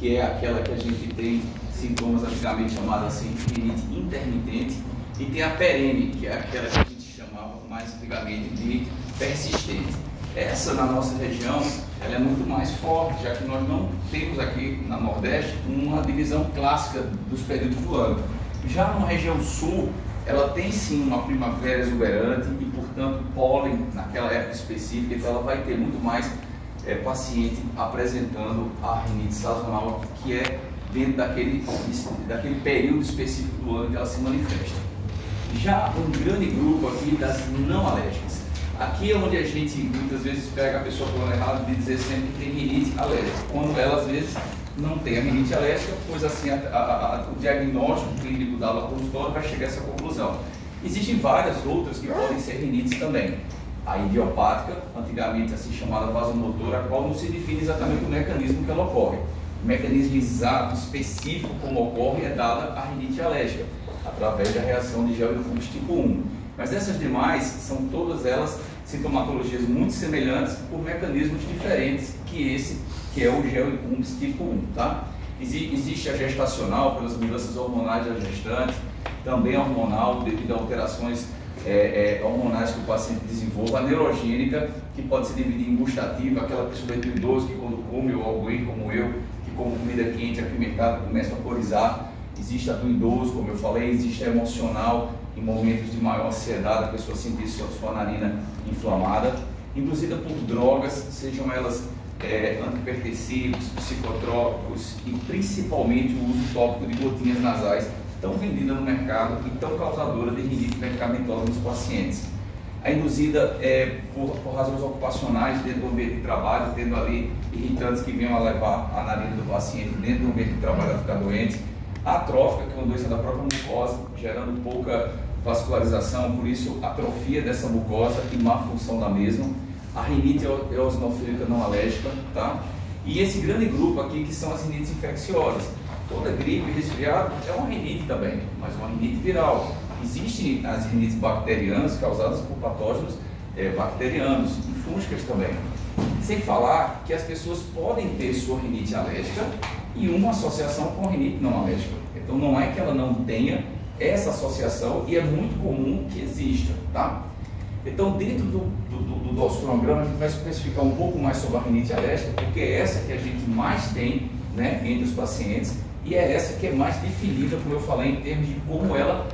que é aquela que a gente tem sintomas antigamente chamados assim de rinite intermitente, e tem a perene, que é aquela que a gente chamava mais antigamente de persistente. Essa, na nossa região, ela é muito mais forte, já que nós não temos aqui na Nordeste uma divisão clássica dos períodos do ano. Já na região sul, ela tem sim uma primavera exuberante e, portanto, pólen naquela época específica, então ela vai ter muito mais paciente apresentando a rinite sazonal, que é dentro daquele período específico do ano que ela se manifesta. Já um grande grupo aqui das não alérgicas. Aqui é onde a gente muitas vezes pega a pessoa falando errado de dizer sempre que tem rinite alérgica, quando ela às vezes não tem a rinite alérgica, pois assim o diagnóstico clínico da laboratório vai chegar a essa conclusão. Existem várias outras que podem ser rinites também. A idiopática, antigamente assim chamada vasomotora, a qual não se define exatamente o mecanismo que ela ocorre. O mecanismo exato, específico como ocorre, é dada a rinite alérgica, através da reação de gel incumbens tipo 1. Mas dessas demais, são todas elas sintomatologias muito semelhantes por mecanismos diferentes que esse, que é o gel incumbens tipo 1, tá? Existe a gestacional, pelas mudanças hormonais da gestante, também a hormonal, devido a alterações hormonais que o paciente desenvolva, a neurogênica, que pode se dividir em gustativa, aquela pessoa do idoso que quando come, ou alguém como eu, que come comida quente, apimentada, começa a corizar. Existe a do idoso, como eu falei, existe a emocional, em momentos de maior ansiedade, a pessoa sentir sua narina inflamada, induzida por drogas, sejam elas antipertensivos, psicotrópicos e principalmente o uso tópico de gotinhas nasais, tão vendida no mercado e tão causadora de rinite medicamentosa nos pacientes. A induzida por razões ocupacionais dentro do ambiente de trabalho, tendo ali irritantes que venham a levar a narina do paciente dentro do ambiente de trabalho a ficar doente. A atrófica, que é uma doença da própria mucosa, gerando pouca vascularização, por isso atrofia dessa mucosa e má função da mesma. A rinite eosinofílica não alérgica, tá? E esse grande grupo aqui que são as rinites infecciosas. Toda gripe e resfriado é uma rinite também, mas uma rinite viral. Existem as rinites bacterianas causadas por patógenos bacterianos e fúngicas também. Sem falar que as pessoas podem ter sua rinite alérgica e uma associação com a rinite não alérgica. Então não é que ela não tenha essa associação e é muito comum que exista, tá? Então dentro do nosso cronograma a gente vai especificar um pouco mais sobre a rinite alérgica, porque é essa que a gente mais tem, né, entre os pacientes, e é essa que é mais definida, como eu falei, em termos de como ela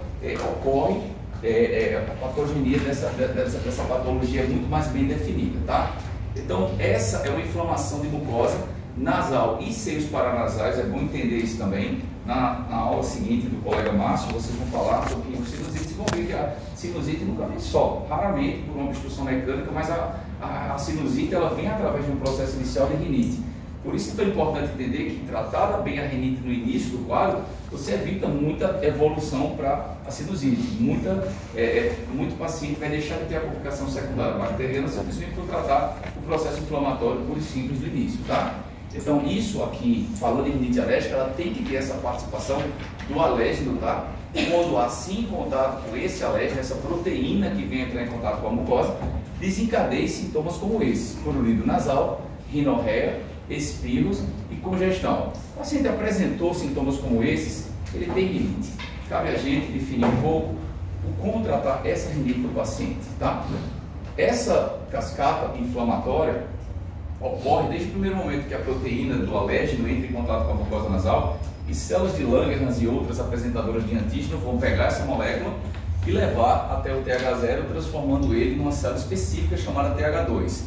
ocorre, a patogenia dessa patologia é muito mais bem definida, tá? Então essa é uma inflamação de mucosa nasal e seios paranasais, é bom entender isso também. Na aula seguinte do colega Márcio, vocês vão falar sobre sinusite, vocês vão ver que a sinusite nunca vem só, raramente por uma obstrução mecânica, mas a sinusite ela vem através de um processo inicial de rinite. Por isso é tão importante entender que, tratada bem a rinite no início do quadro, você evita muita evolução para a sinusite. Muito paciente vai deixar de ter a complicação secundária bacteriana simplesmente por tratar o processo inflamatório puro e simples do início, tá? Então, isso aqui, falando em rinite alérgica, ela tem que ter essa participação do alérgeno, tá? Quando assim em contato com esse alérgeno, essa proteína que vem entrar em contato com a mucosa, desencadeia sintomas como esses: prurido nasal, rinorreia, espirros e congestão. O paciente apresentou sintomas como esses, ele tem rinite. Cabe a gente definir um pouco como tratar essa rinite do paciente, tá? Essa cascata inflamatória ocorre desde o primeiro momento que a proteína do alérgeno entra em contato com a mucosa nasal e células de Langerhans e outras apresentadoras de antígeno vão pegar essa molécula e levar até o TH0, transformando ele numa célula específica chamada TH2.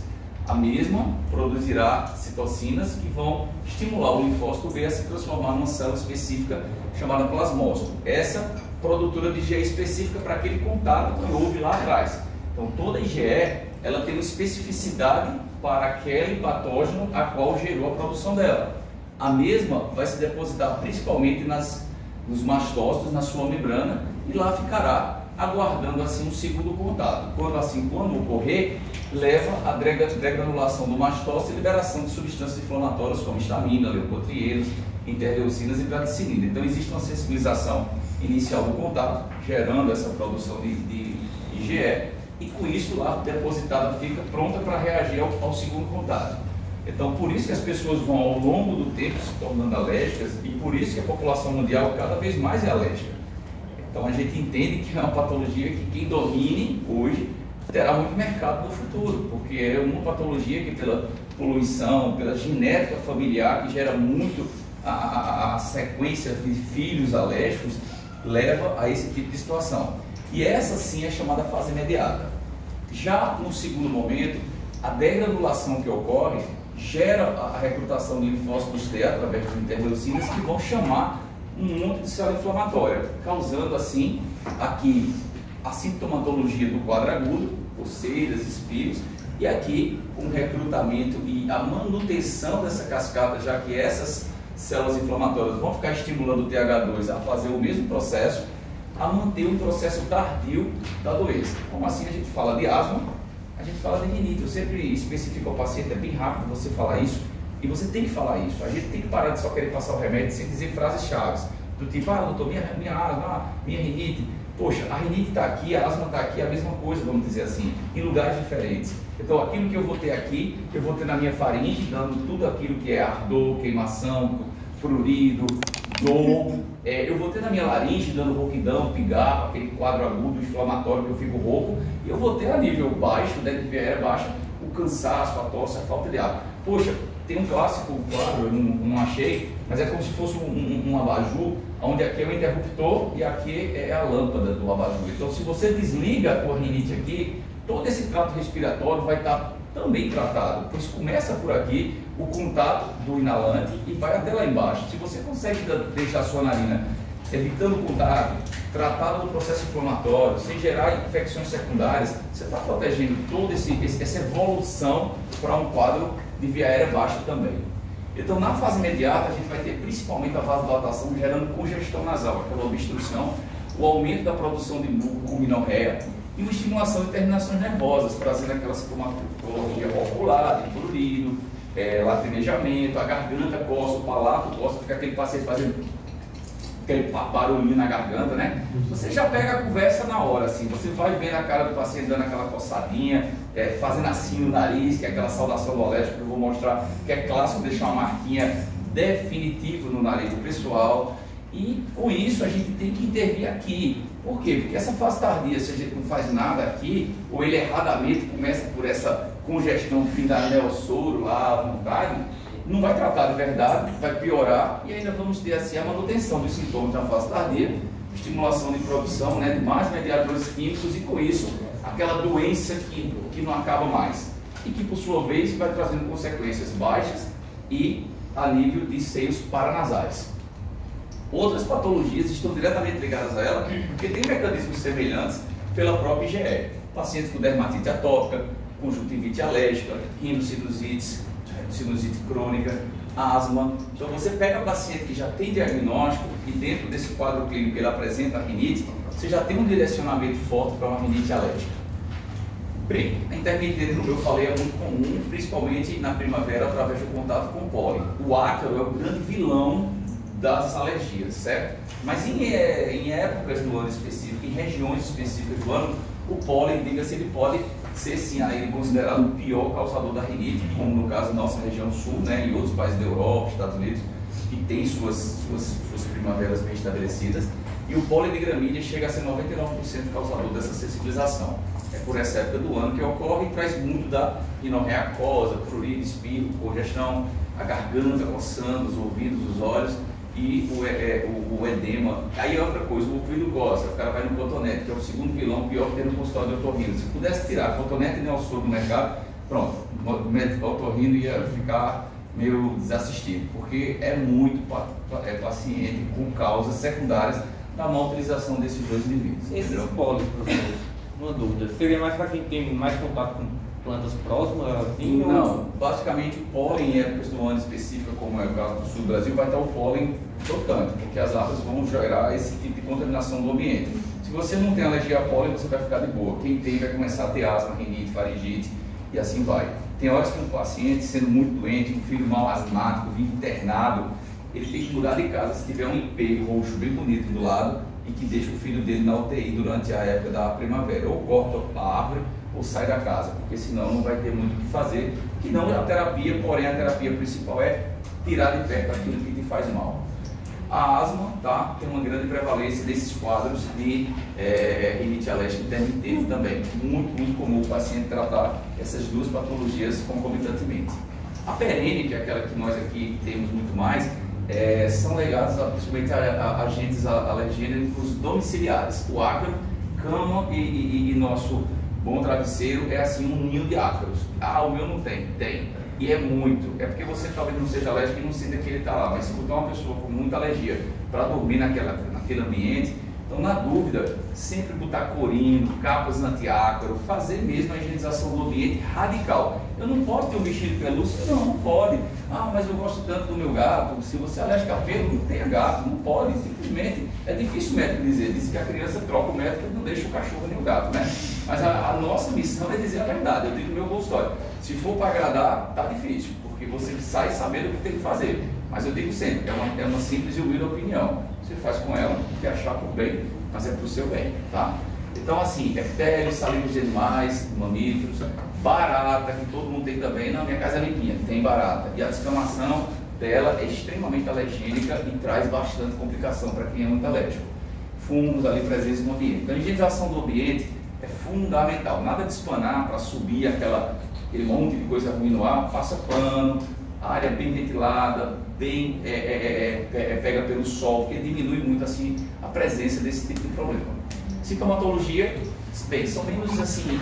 A mesma produzirá citocinas que vão estimular o linfócito B a se transformar numa célula específica chamada plasmócito. Essa produtora de IgE específica para aquele contato que houve lá atrás. Então toda IgE ela tem uma especificidade para aquele patógeno a qual gerou a produção dela. A mesma vai se depositar principalmente nos mastócitos, na sua membrana, e lá ficará aguardando assim um segundo contato. Quando ocorrer, leva a degranulação do mastócito e liberação de substâncias inflamatórias como histamina, leucotrienos, interleucinas e bradicitina. Então existe uma sensibilização inicial do contato, gerando essa produção de IgE, e com isso lá depositada fica pronta para reagir ao segundo contato. Então, por isso que as pessoas vão ao longo do tempo se tornando alérgicas e por isso que a população mundial cada vez mais é alérgica. Então, a gente entende que é uma patologia que quem domine hoje terá muito mercado no futuro, porque é uma patologia que pela poluição, pela genética familiar, que gera muito a sequência de filhos alérgicos, leva a esse tipo de situação. E essa sim é chamada fase imediata. Já no segundo momento, a degranulação que ocorre gera a recrutação de linfócitos T através de interleucinas que vão chamar um monte de célula inflamatória, causando assim aqui a sintomatologia do quadro agudo, coceiras, espirros, e aqui um recrutamento e a manutenção dessa cascata, já que essas células inflamatórias vão ficar estimulando o TH2 a fazer o mesmo processo, a manter um processo tardio da doença. Como assim a gente fala de asma, a gente fala de rinite. Eu sempre especifico ao paciente, é bem rápido você falar isso, e você tem que falar isso. A gente tem que parar de só querer passar o remédio sem dizer frases chaves, do tipo, doutor, minha asma, minha rinite. Poxa, a rinite está aqui, a asma está aqui, é a mesma coisa, vamos dizer assim, em lugares diferentes. Então, aquilo que eu vou ter aqui, eu vou ter na minha faringe, dando tudo aquilo que é ardor, queimação, prurido, dor. Eu vou ter na minha laringe, dando rouquidão, pigarro, aquele quadro agudo, inflamatório que eu fico rouco. E eu vou ter a nível baixo, dentro de via aérea baixa, o cansaço, a tosse, a falta de ar. Poxa, tem um clássico quadro, eu não achei, mas é como se fosse um abajur, onde aqui é o interruptor e aqui é a lâmpada do abajur. Então, se você desliga a tua rinite aqui, todo esse trato respiratório vai estar também tratado, pois começa por aqui o contato do inalante e vai até lá embaixo. Se você consegue deixar a sua narina evitando o contato, tratada do processo inflamatório, sem gerar infecções secundárias, você está protegendo toda essa evolução para um quadro de via aérea baixa também. Então, na fase imediata, a gente vai ter principalmente a vasodilatação gerando congestão nasal, aquela obstrução, o aumento da produção de muco com minorreia e uma estimulação de terminações nervosas, trazendo aquela sintomatologia ocular, de prurido, lacrimejamento, a garganta coça, o palato coça, fica aquele paciente fazendo aquele barulhinho na garganta, né? Você já pega a conversa na hora, assim, você vai ver na cara do paciente dando aquela coçadinha, fazendo assim no nariz, que é aquela saudação do alérgico que eu vou mostrar, que é clássico deixar uma marquinha definitiva no nariz do pessoal. E com isso a gente tem que intervir aqui. Por quê? Porque essa fase tardia, se a gente não faz nada aqui, ou ele erradamente começa por essa congestão que dá neossoro lá à vontade, não vai tratar de verdade, vai piorar e ainda vamos ter assim a manutenção dos sintomas da fase tardia, estimulação de produção de mais mediadores químicos e com isso aquela doença que não acaba mais e que por sua vez vai trazendo consequências baixas e a nível de seios paranasais. Outras patologias estão diretamente ligadas a ela porque tem mecanismos semelhantes pela própria IgE. Pacientes com dermatite atópica, conjuntivite alérgica, rinossinusites, sinusite crônica, asma. Então você pega o paciente que já tem diagnóstico e dentro desse quadro clínico ele apresenta a rinite, você já tem um direcionamento forte para uma rinite alérgica. Bem, a intermitente, como eu falei, é muito comum, principalmente na primavera através do contato com o pólen. O ácaro é o grande vilão das alergias, certo? Mas em épocas do ano específico, em regiões específicas do ano, o pólen, diga-se, ele pode ser sim aí considerado o pior causador da rinite, como no caso da nossa região sul, em outros países da Europa, Estados Unidos, que tem suas primaveras bem estabelecidas, e o pólen de gramínea chega a ser 99% causador dessa sensibilização. É por essa época do ano que ocorre e traz muito da rinorreia aquosa, prurido, espirro, congestão, a garganta coçando, os ouvidos, os olhos e o edema. Aí é outra coisa, o ouvido coça, o cara vai no cotonete, que é o segundo vilão, pior que ter no consultório de otorrino. Se pudesse tirar cotonete e neossoro do mercado, pronto, o médico otorrino ia ficar meio desassistido, porque é muito paciente com causas secundárias da má utilização desses dois indivíduos. Esses pólen, professor, uma dúvida, seria mais para quem tem mais contato com plantas próximas? Assim, não, basicamente o pólen em épocas do ano específica, como é o caso do sul do Brasil, vai estar o pólen flotante, porque as larvas vão gerar esse tipo de contaminação do ambiente. Se você não tem alergia a pólen, você vai ficar de boa. Quem tem vai começar a ter asma, rinite, faringite e assim vai. Tem horas que um paciente, sendo muito doente, um filho mal asmático, vindo internado, ele tem que mudar de casa se tiver um IP roxo bem bonito do lado e que deixa o filho dele na UTI durante a época da primavera. Ou corta a árvore, ou sai da casa, porque senão não vai ter muito o que fazer, que não é a terapia, porém a terapia principal é tirar de perto aquilo que te faz mal. A asma, tá, tem uma grande prevalência desses quadros de rinite alérgica intermitente também. Muito comum o paciente tratar essas duas patologias concomitantemente. A perene, que é aquela que nós aqui temos muito mais, são ligados principalmente a agentes alergênicos domiciliares. O ácaro, cama e nosso bom travesseiro é assim um ninho de ácaros. Ah, o meu não tem. Tem. E é muito. É porque você talvez não seja alérgico e não sinta que ele está lá. Mas se botar uma pessoa com muita alergia para dormir naquele ambiente, então na dúvida, sempre botar corino, capas anti-ácaro, fazer mesmo a higienização do ambiente radical. Eu não posso ter um bichinho de pelúcia? Não pode. Ah, mas eu gosto tanto do meu gato. Se você é alérgico a pelo, não tenha gato. Não pode, simplesmente. É difícil o médico dizer. Diz que a criança troca o médico e não deixa o cachorro nem o gato, né? Mas a nossa missão é dizer a verdade. Eu digo no meu consultório. Se for para agradar, tá difícil, porque você sai sabendo o que tem que fazer. Mas eu digo sempre, é uma simples e humilde opinião. Você faz com ela o que achar por bem, mas é para o seu bem, tá? Então assim, pele, saliva de animais, mamíferos, barata, que todo mundo tem também. Na minha casa é limpinha, tem barata. E a descamação dela é extremamente alergênica e traz bastante complicação para quem é muito alérgico. Fungos ali presentes no ambiente. Então a higienização do ambiente é fundamental. Nada de espanar para subir aquele monte de coisa ruim no ar, passa pano, área bem ventilada, bem pega pelo sol, porque diminui muito assim a presença desse tipo de problema. Sintomatologia, bem, são menos assim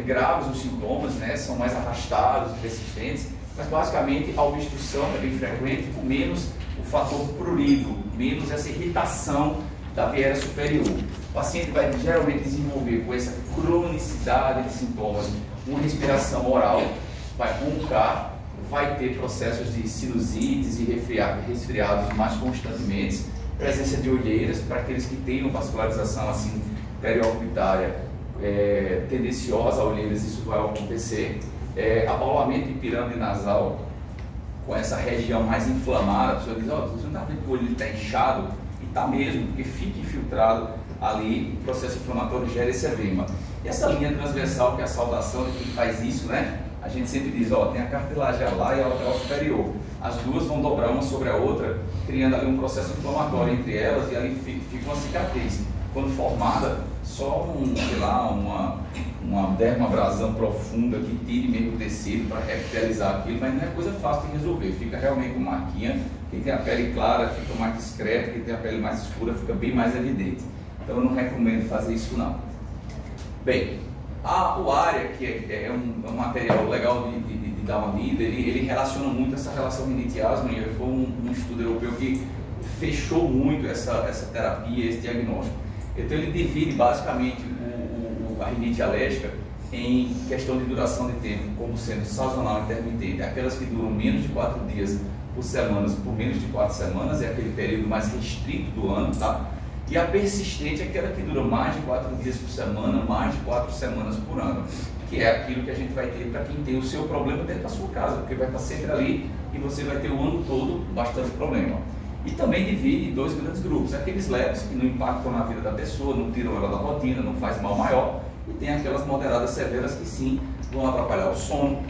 graves os sintomas, né? São mais arrastados, persistentes, mas basicamente a obstrução é bem frequente, com menos o fator prurido, menos essa irritação da viela superior. O paciente vai geralmente desenvolver com essa cronicidade de sintomas uma respiração oral, vai roncar, vai ter processos de sinusites e resfriados mais constantemente, presença de olheiras, para aqueles que tenham vascularização assim, periorbitária tendenciosa a olheiras, isso vai acontecer, abaulamento de pirâmide nasal, com essa região mais inflamada, a pessoa diz, você não está vendo que o olho está inchado? E está mesmo, porque fica infiltrado ali, o processo inflamatório gera esse edema. E essa linha transversal, que é a saudação de quem faz isso, né? A gente sempre diz, tem a cartilagem lá e a lateral superior. As duas vão dobrar uma sobre a outra, criando ali um processo inflamatório entre elas e ali fica uma cicatriz. Quando formada, só uma dermoabrasão profunda que tire mesmo o tecido para revitalizar aquilo, mas não é coisa fácil de resolver. Fica realmente com marquinha. Quem tem a pele clara fica mais discreto, quem tem a pele mais escura fica bem mais evidente. Então eu não recomendo fazer isso não. Bem, o área, que é um material legal de dar uma lida, ele relaciona muito essa relação rinite-asma, e foi um estudo europeu que fechou muito essa terapia, esse diagnóstico. Então ele divide basicamente a rinite alérgica em questão de duração de tempo, como sendo sazonal e intermitente. Aquelas que duram menos de 4 dias por menos de 4 semanas, é aquele período mais restrito do ano, tá? E a persistente é aquela que dura mais de 4 dias por semana, mais de 4 semanas por ano, que é aquilo que a gente vai ter para quem tem o seu problema dentro da sua casa, porque vai estar sempre ali e você vai ter o ano todo bastante problema. E também divide em 2 grandes grupos, aqueles leves que não impactam na vida da pessoa, não tiram ela da rotina, não faz mal maior, e tem aquelas moderadas severas que sim vão atrapalhar o sono,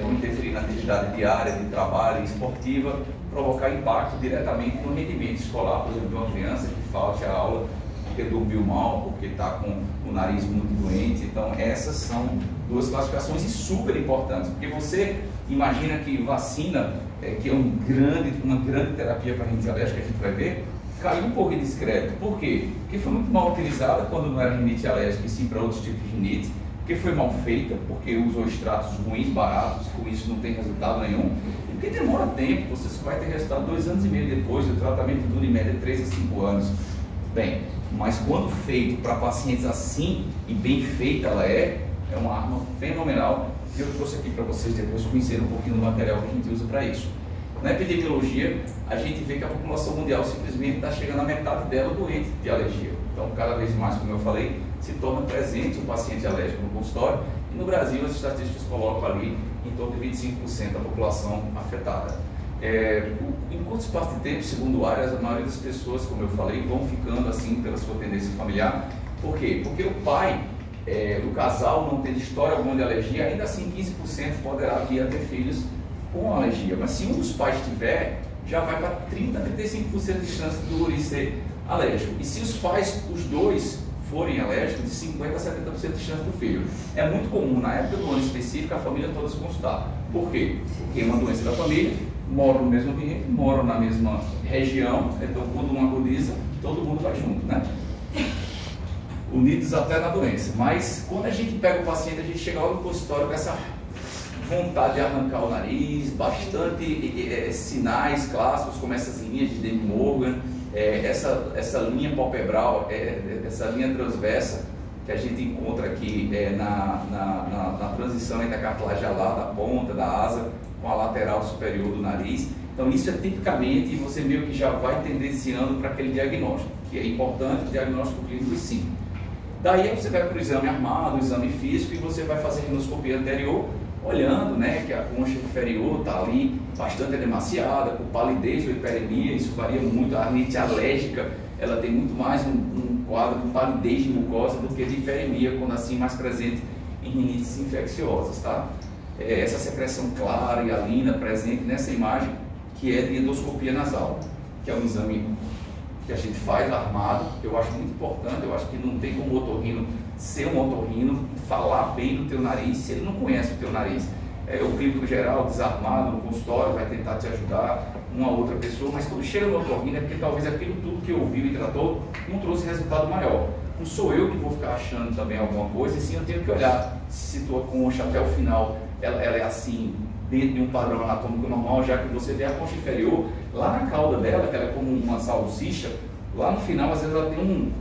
vão interferir na atividade diária, de trabalho, esportiva, provocar impacto diretamente no rendimento escolar, por exemplo, de uma criança que falte a aula porque dormiu mal, porque está com o nariz muito doente. Então essas são 2 classificações e super importantes, porque você imagina que vacina, que é uma grande terapia para rinite alérgica, que a gente vai ver, caiu um pouco discreto. Por quê? Porque foi muito mal utilizada quando não era rinite alérgica e sim para outros tipos de rinite, porque foi mal feita, porque usou extratos ruins, baratos, com isso não tem resultado nenhum, e porque demora tempo, você só vai ter resultado 2 anos e meio depois, o tratamento dura em média 3 a 5 anos. Bem, mas quando feito para pacientes assim, e bem feita ela é uma arma fenomenal, que eu trouxe aqui para vocês depois conhecerem um pouquinho do material que a gente usa para isso. Na epidemiologia, a gente vê que a população mundial simplesmente está chegando à metade dela doente de alergia. Então, cada vez mais, como eu falei, se torna presente o paciente alérgico no consultório, e no Brasil as estatísticas colocam ali em torno de 25% da população afetada. Em curto espaço de tempo, segundo áreas, a maioria das pessoas, como eu falei, vão ficando assim pela sua tendência familiar. Por quê? Porque o pai o casal não tendo história alguma de alergia, ainda assim 15% poderá vir a ter filhos com alergia. Mas se um dos pais tiver, já vai para 30% a 35% de chance do guri ser alérgico. E se os pais, os dois, forem alérgicos, de 50% a 70% de chance do filho. É muito comum, na época do ano específico, a família toda se consultar. Por quê? Porque é uma doença da família, moram no mesmo ambiente, moram na mesma região, então quando um agudiza, todo mundo vai junto, né? Unidos até na doença. Mas quando a gente pega o paciente, a gente chega lá no consultório com essa vontade de arrancar o nariz, bastante sinais clássicos, como essas linhas de Demi Morgan, essa linha palpebral, essa linha transversa que a gente encontra aqui na transição entre a cartilagem alar da ponta, da asa, com a lateral superior do nariz. Então isso é tipicamente, você meio que já vai tendenciando para aquele diagnóstico, que é importante, o diagnóstico clínico sim. Daí você vai para o exame armado, o exame físico, e você vai fazer endoscopia anterior, olhando, né, que a concha inferior está ali bastante edemaciada, com palidez ou hiperemia. Isso varia muito. A rinite alérgica, ela tem muito mais um quadro de palidez de mucosa do que de hiperemia, quando assim mais presente em rinites infecciosas, tá? Essa secreção clara e alina presente nessa imagem, que é de endoscopia nasal, que é um exame que a gente faz armado, que eu acho muito importante. Eu acho que não tem como o otorrino ser um otorrino, falar bem do teu nariz, se ele não conhece o teu nariz. O clínico geral, desarmado, no consultório, vai tentar te ajudar, uma outra pessoa, mas quando chega no otorrino é porque talvez aquilo tudo que ouviu e tratou não trouxe resultado maior. Não sou eu que vou ficar achando também alguma coisa, e sim eu tenho que olhar se tua concha até o final, ela é assim, dentro de um padrão anatômico normal, já que você vê a concha inferior, lá na cauda dela, que ela é como uma salsicha, lá no final às vezes ela tem um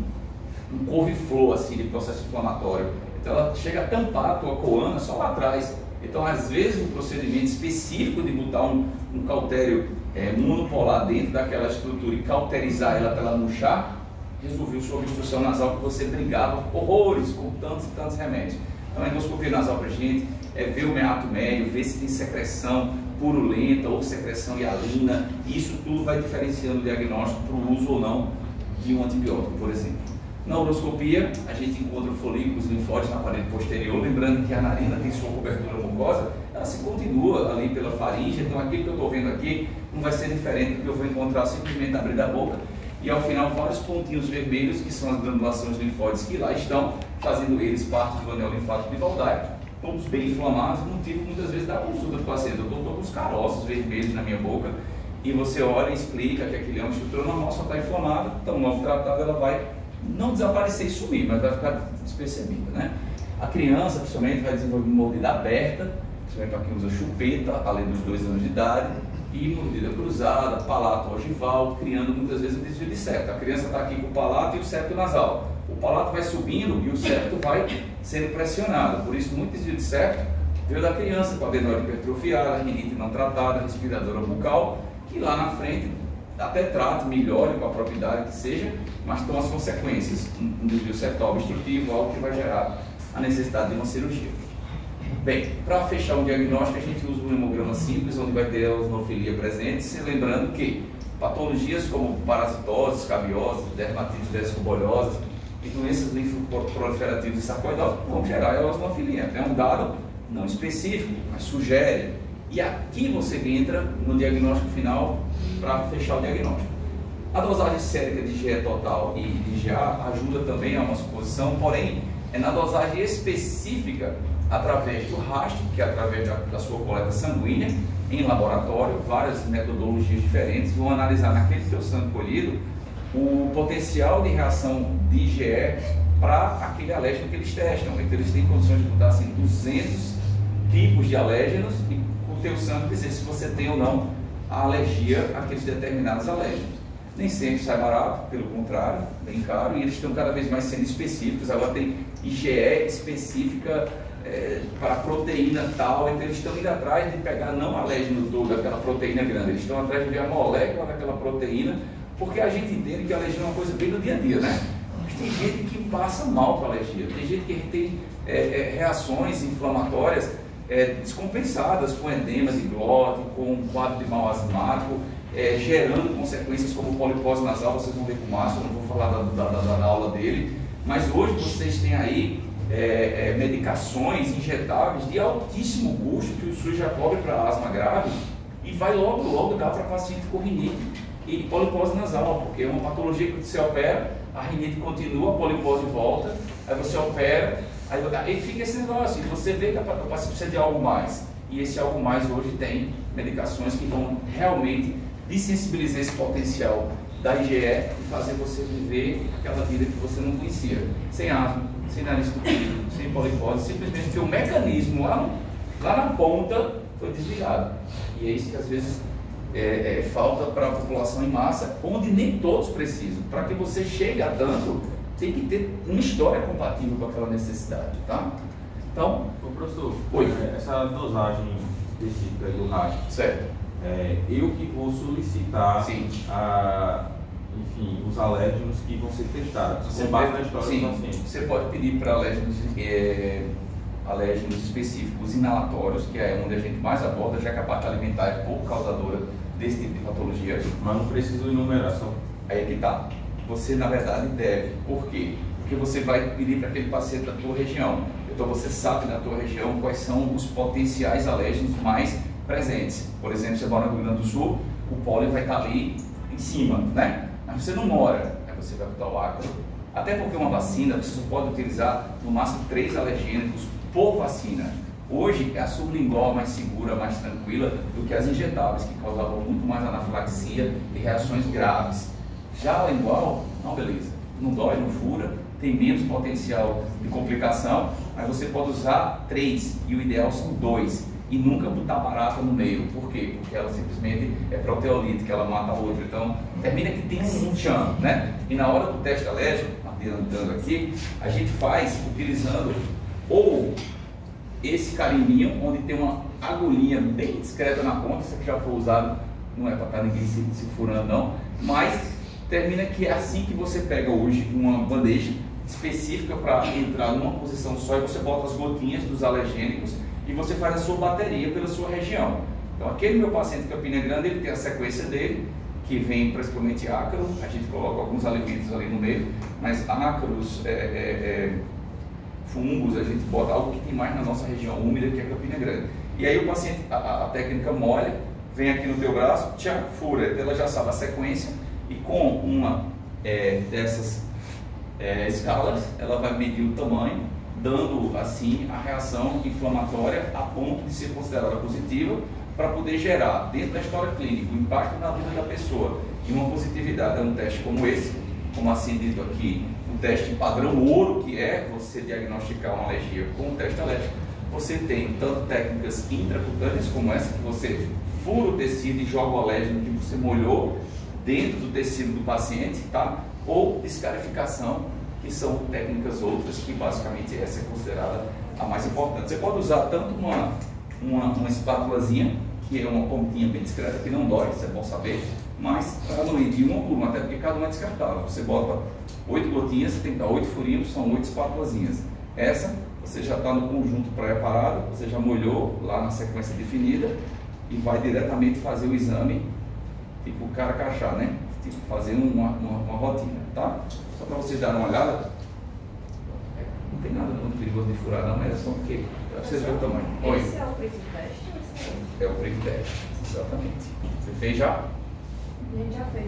couve-flor assim, de processo inflamatório. Então ela chega a tampar a tua coana só lá atrás. Então às vezes um procedimento específico de botar um cautério monopolar dentro daquela estrutura e cauterizar ela para ela murchar, resolveu sua obstrução nasal, que você brigava horrores com tantos e tantos remédios. Então a endoscopia nasal para a gente é ver o meato médio, ver se tem secreção purulenta ou secreção hialina. Isso tudo vai diferenciando o diagnóstico para o uso ou não de um antibiótico, por exemplo. Na uroscopia, a gente encontra folículos linfóides na parede posterior, lembrando que a narina tem sua cobertura mucosa, ela se continua ali pela faringe, então aquilo que eu estou vendo aqui não vai ser diferente do que eu vou encontrar simplesmente abrir a boca, e ao final vários pontinhos vermelhos, que são as granulações linfóides que lá estão, fazendo eles parte do anel linfático de Van, todos bem inflamados, motivo muitas vezes da consulta do paciente. Eu estou com os caroços vermelhos na minha boca, e você olha e explica que aquilo é uma estrutura normal, só está inflamada, então logo tratada ela vai não desaparecer e sumir, mas vai ficar despercebida, né? A criança, principalmente, vai desenvolver uma mordida aberta, principalmente para quem usa chupeta, além dos 2 anos de idade, e mordida cruzada, palato ogival, criando muitas vezes um desvio de septo. A criança está aqui com o palato e o septo nasal. O palato vai subindo e o septo vai sendo pressionado. Por isso, muito desvio de septo veio da criança com adenoide hipertrofiada, rinite não tratada, respiradora bucal, que lá na frente até trata, melhore com a propriedade que seja, mas estão as consequências, um desvio septal obstrutivo, algo que vai gerar a necessidade de uma cirurgia. Bem, para fechar o diagnóstico, a gente usa um hemograma simples, onde vai ter a eosinofilia presente, se lembrando que patologias como parasitoses, escabioses, dermatites vesicoboliosas e doenças linfoproliferativas e sarcoidosas vão gerar a eosinofilia. É um dado não específico, mas sugere. E aqui você entra no diagnóstico final para fechar o diagnóstico. A dosagem sérica de IgE total e de IgA ajuda também a uma suposição, porém é na dosagem específica através do rastro, que é através da sua coleta sanguínea, em laboratório, várias metodologias diferentes vão analisar naquele seu sangue colhido o potencial de reação de IgE para aquele alérgeno que eles testam. Então eles têm condições de botar assim 200 tipos de alérgenos e o teu sangue dizer se você tem ou não a alergia àqueles determinados alérgenos. Nem sempre sai barato, pelo contrário, bem caro, e eles estão cada vez mais sendo específicos. Agora tem IgE específica para proteína tal, então eles estão indo atrás de pegar não o alérgeno todo, aquela proteína grande, eles estão atrás de ver a molécula daquela proteína, porque a gente entende que a alergia é uma coisa bem do dia a dia, né? Mas tem gente que passa mal com a alergia, tem gente que tem reações inflamatórias descompensadas, com edema de glote, com um quadro de mal asmático, gerando consequências como polipose nasal. Vocês vão ver com o Márcio, eu não vou falar da aula dele, mas hoje vocês têm aí medicações injetáveis de altíssimo custo que o SUS já cobre para asma grave e vai logo dar para paciente com rinite e polipose nasal, porque é uma patologia que você opera, a rinite continua, a polipose volta, aí você opera, aí fica esse negócio, e você vê que o paciente precisa de algo mais, e esse algo mais hoje tem medicações que vão realmente desensibilizar esse potencial da IgE e fazer você viver aquela vida que você não conhecia, sem asma, sem nariz entupido, sem polipose, simplesmente porque o mecanismo lá na ponta foi desligado. E é isso que às vezes falta para a população em massa, onde nem todos precisam. Para que você chegue a tanto, tem que ter uma história compatível com aquela necessidade, tá? Então, professor, oi. Essa dosagem específica do RAS, certo. Eu que vou solicitar Sim. Enfim, os alérgenos que vão ser testados, com base na história do paciente. Você pode pedir para alérgenos específicos inalatórios, que é onde a gente mais aborda, já que a parte alimentar é pouco causadora desse tipo de patologia. Mas não preciso enumerar, só. Aí é que tá. Você, na verdade, deve. Por quê? Porque você vai pedir para aquele paciente da tua região. Então, você sabe na tua região quais são os potenciais alérgenos mais presentes. Por exemplo, você mora no Rio Grande do Sul, o pólen vai estar ali em cima, né? Mas você não mora, aí você vai botar o ácaro. Até porque uma vacina, você só pode utilizar no máximo 3 alergênicos por vacina. Hoje, é a sublingual mais segura, mais tranquila do que as injetáveis, que causavam muito mais anafilaxia e reações graves. Já a lingual, não, beleza, não dói, não fura, tem menos potencial de complicação, mas você pode usar 3, e o ideal são 2. E nunca botar barata no meio. Por quê? Porque ela simplesmente é proteolítica, ela mata outro. Então, termina que tem um tchan, né? E na hora do teste alérgico, adiantando aqui, a gente faz utilizando ou esse carimbinho, onde tem uma agulhinha bem discreta na ponta. Isso aqui já foi usado, não é para estar ninguém se furando não, mas termina que é assim que você pega hoje uma bandeja específica para entrar numa posição só e você bota as gotinhas dos alergênicos e você faz a sua bateria pela sua região. Então, aquele meu paciente de Campina Grande, ele tem a sequência dele, que vem principalmente ácaro, a gente coloca alguns alimentos ali no meio, mas ácaros, fungos, a gente bota algo que tem mais na nossa região úmida, que é Campina Grande. E aí o paciente, a técnica molha, vem aqui no teu braço, tchá, fura, ela já sabe a sequência, e com uma dessas escalas, ela vai medir o tamanho, dando assim a reação inflamatória a ponto de ser considerada positiva, para poder gerar dentro da história clínica o impacto na vida da pessoa. E uma positividade é um teste como esse, como assim dito aqui, um teste padrão ouro, que é você diagnosticar uma alergia com um teste alérgico. Você tem tanto técnicas intracutâneas como essa, que você fura o tecido e joga o alérgeno que você molhou dentro do tecido do paciente, tá? Ou descarificação, que são técnicas outras, que basicamente essa é considerada a mais importante. Você pode usar tanto uma espátulazinha, que é uma pontinha bem discreta, que não dói, isso é bom saber, mas para não ir de uma por uma, até porque cada uma é descartável. Você bota 8 gotinhas, você tem que dar 8 furinhos, são 8 espátulazinhas. Essa, você já está no conjunto preparado, você já molhou lá na sequência definida e vai diretamente fazer o exame, tipo caracachá, né? Tipo fazer uma rotina, tá? Só para vocês darem uma olhada, não tem nada muito perigoso de furar não, mas é só porque, para vocês verem o tamanho. Oi. Esse é o prick test? É o prick test, exatamente. Você fez já? A gente já fez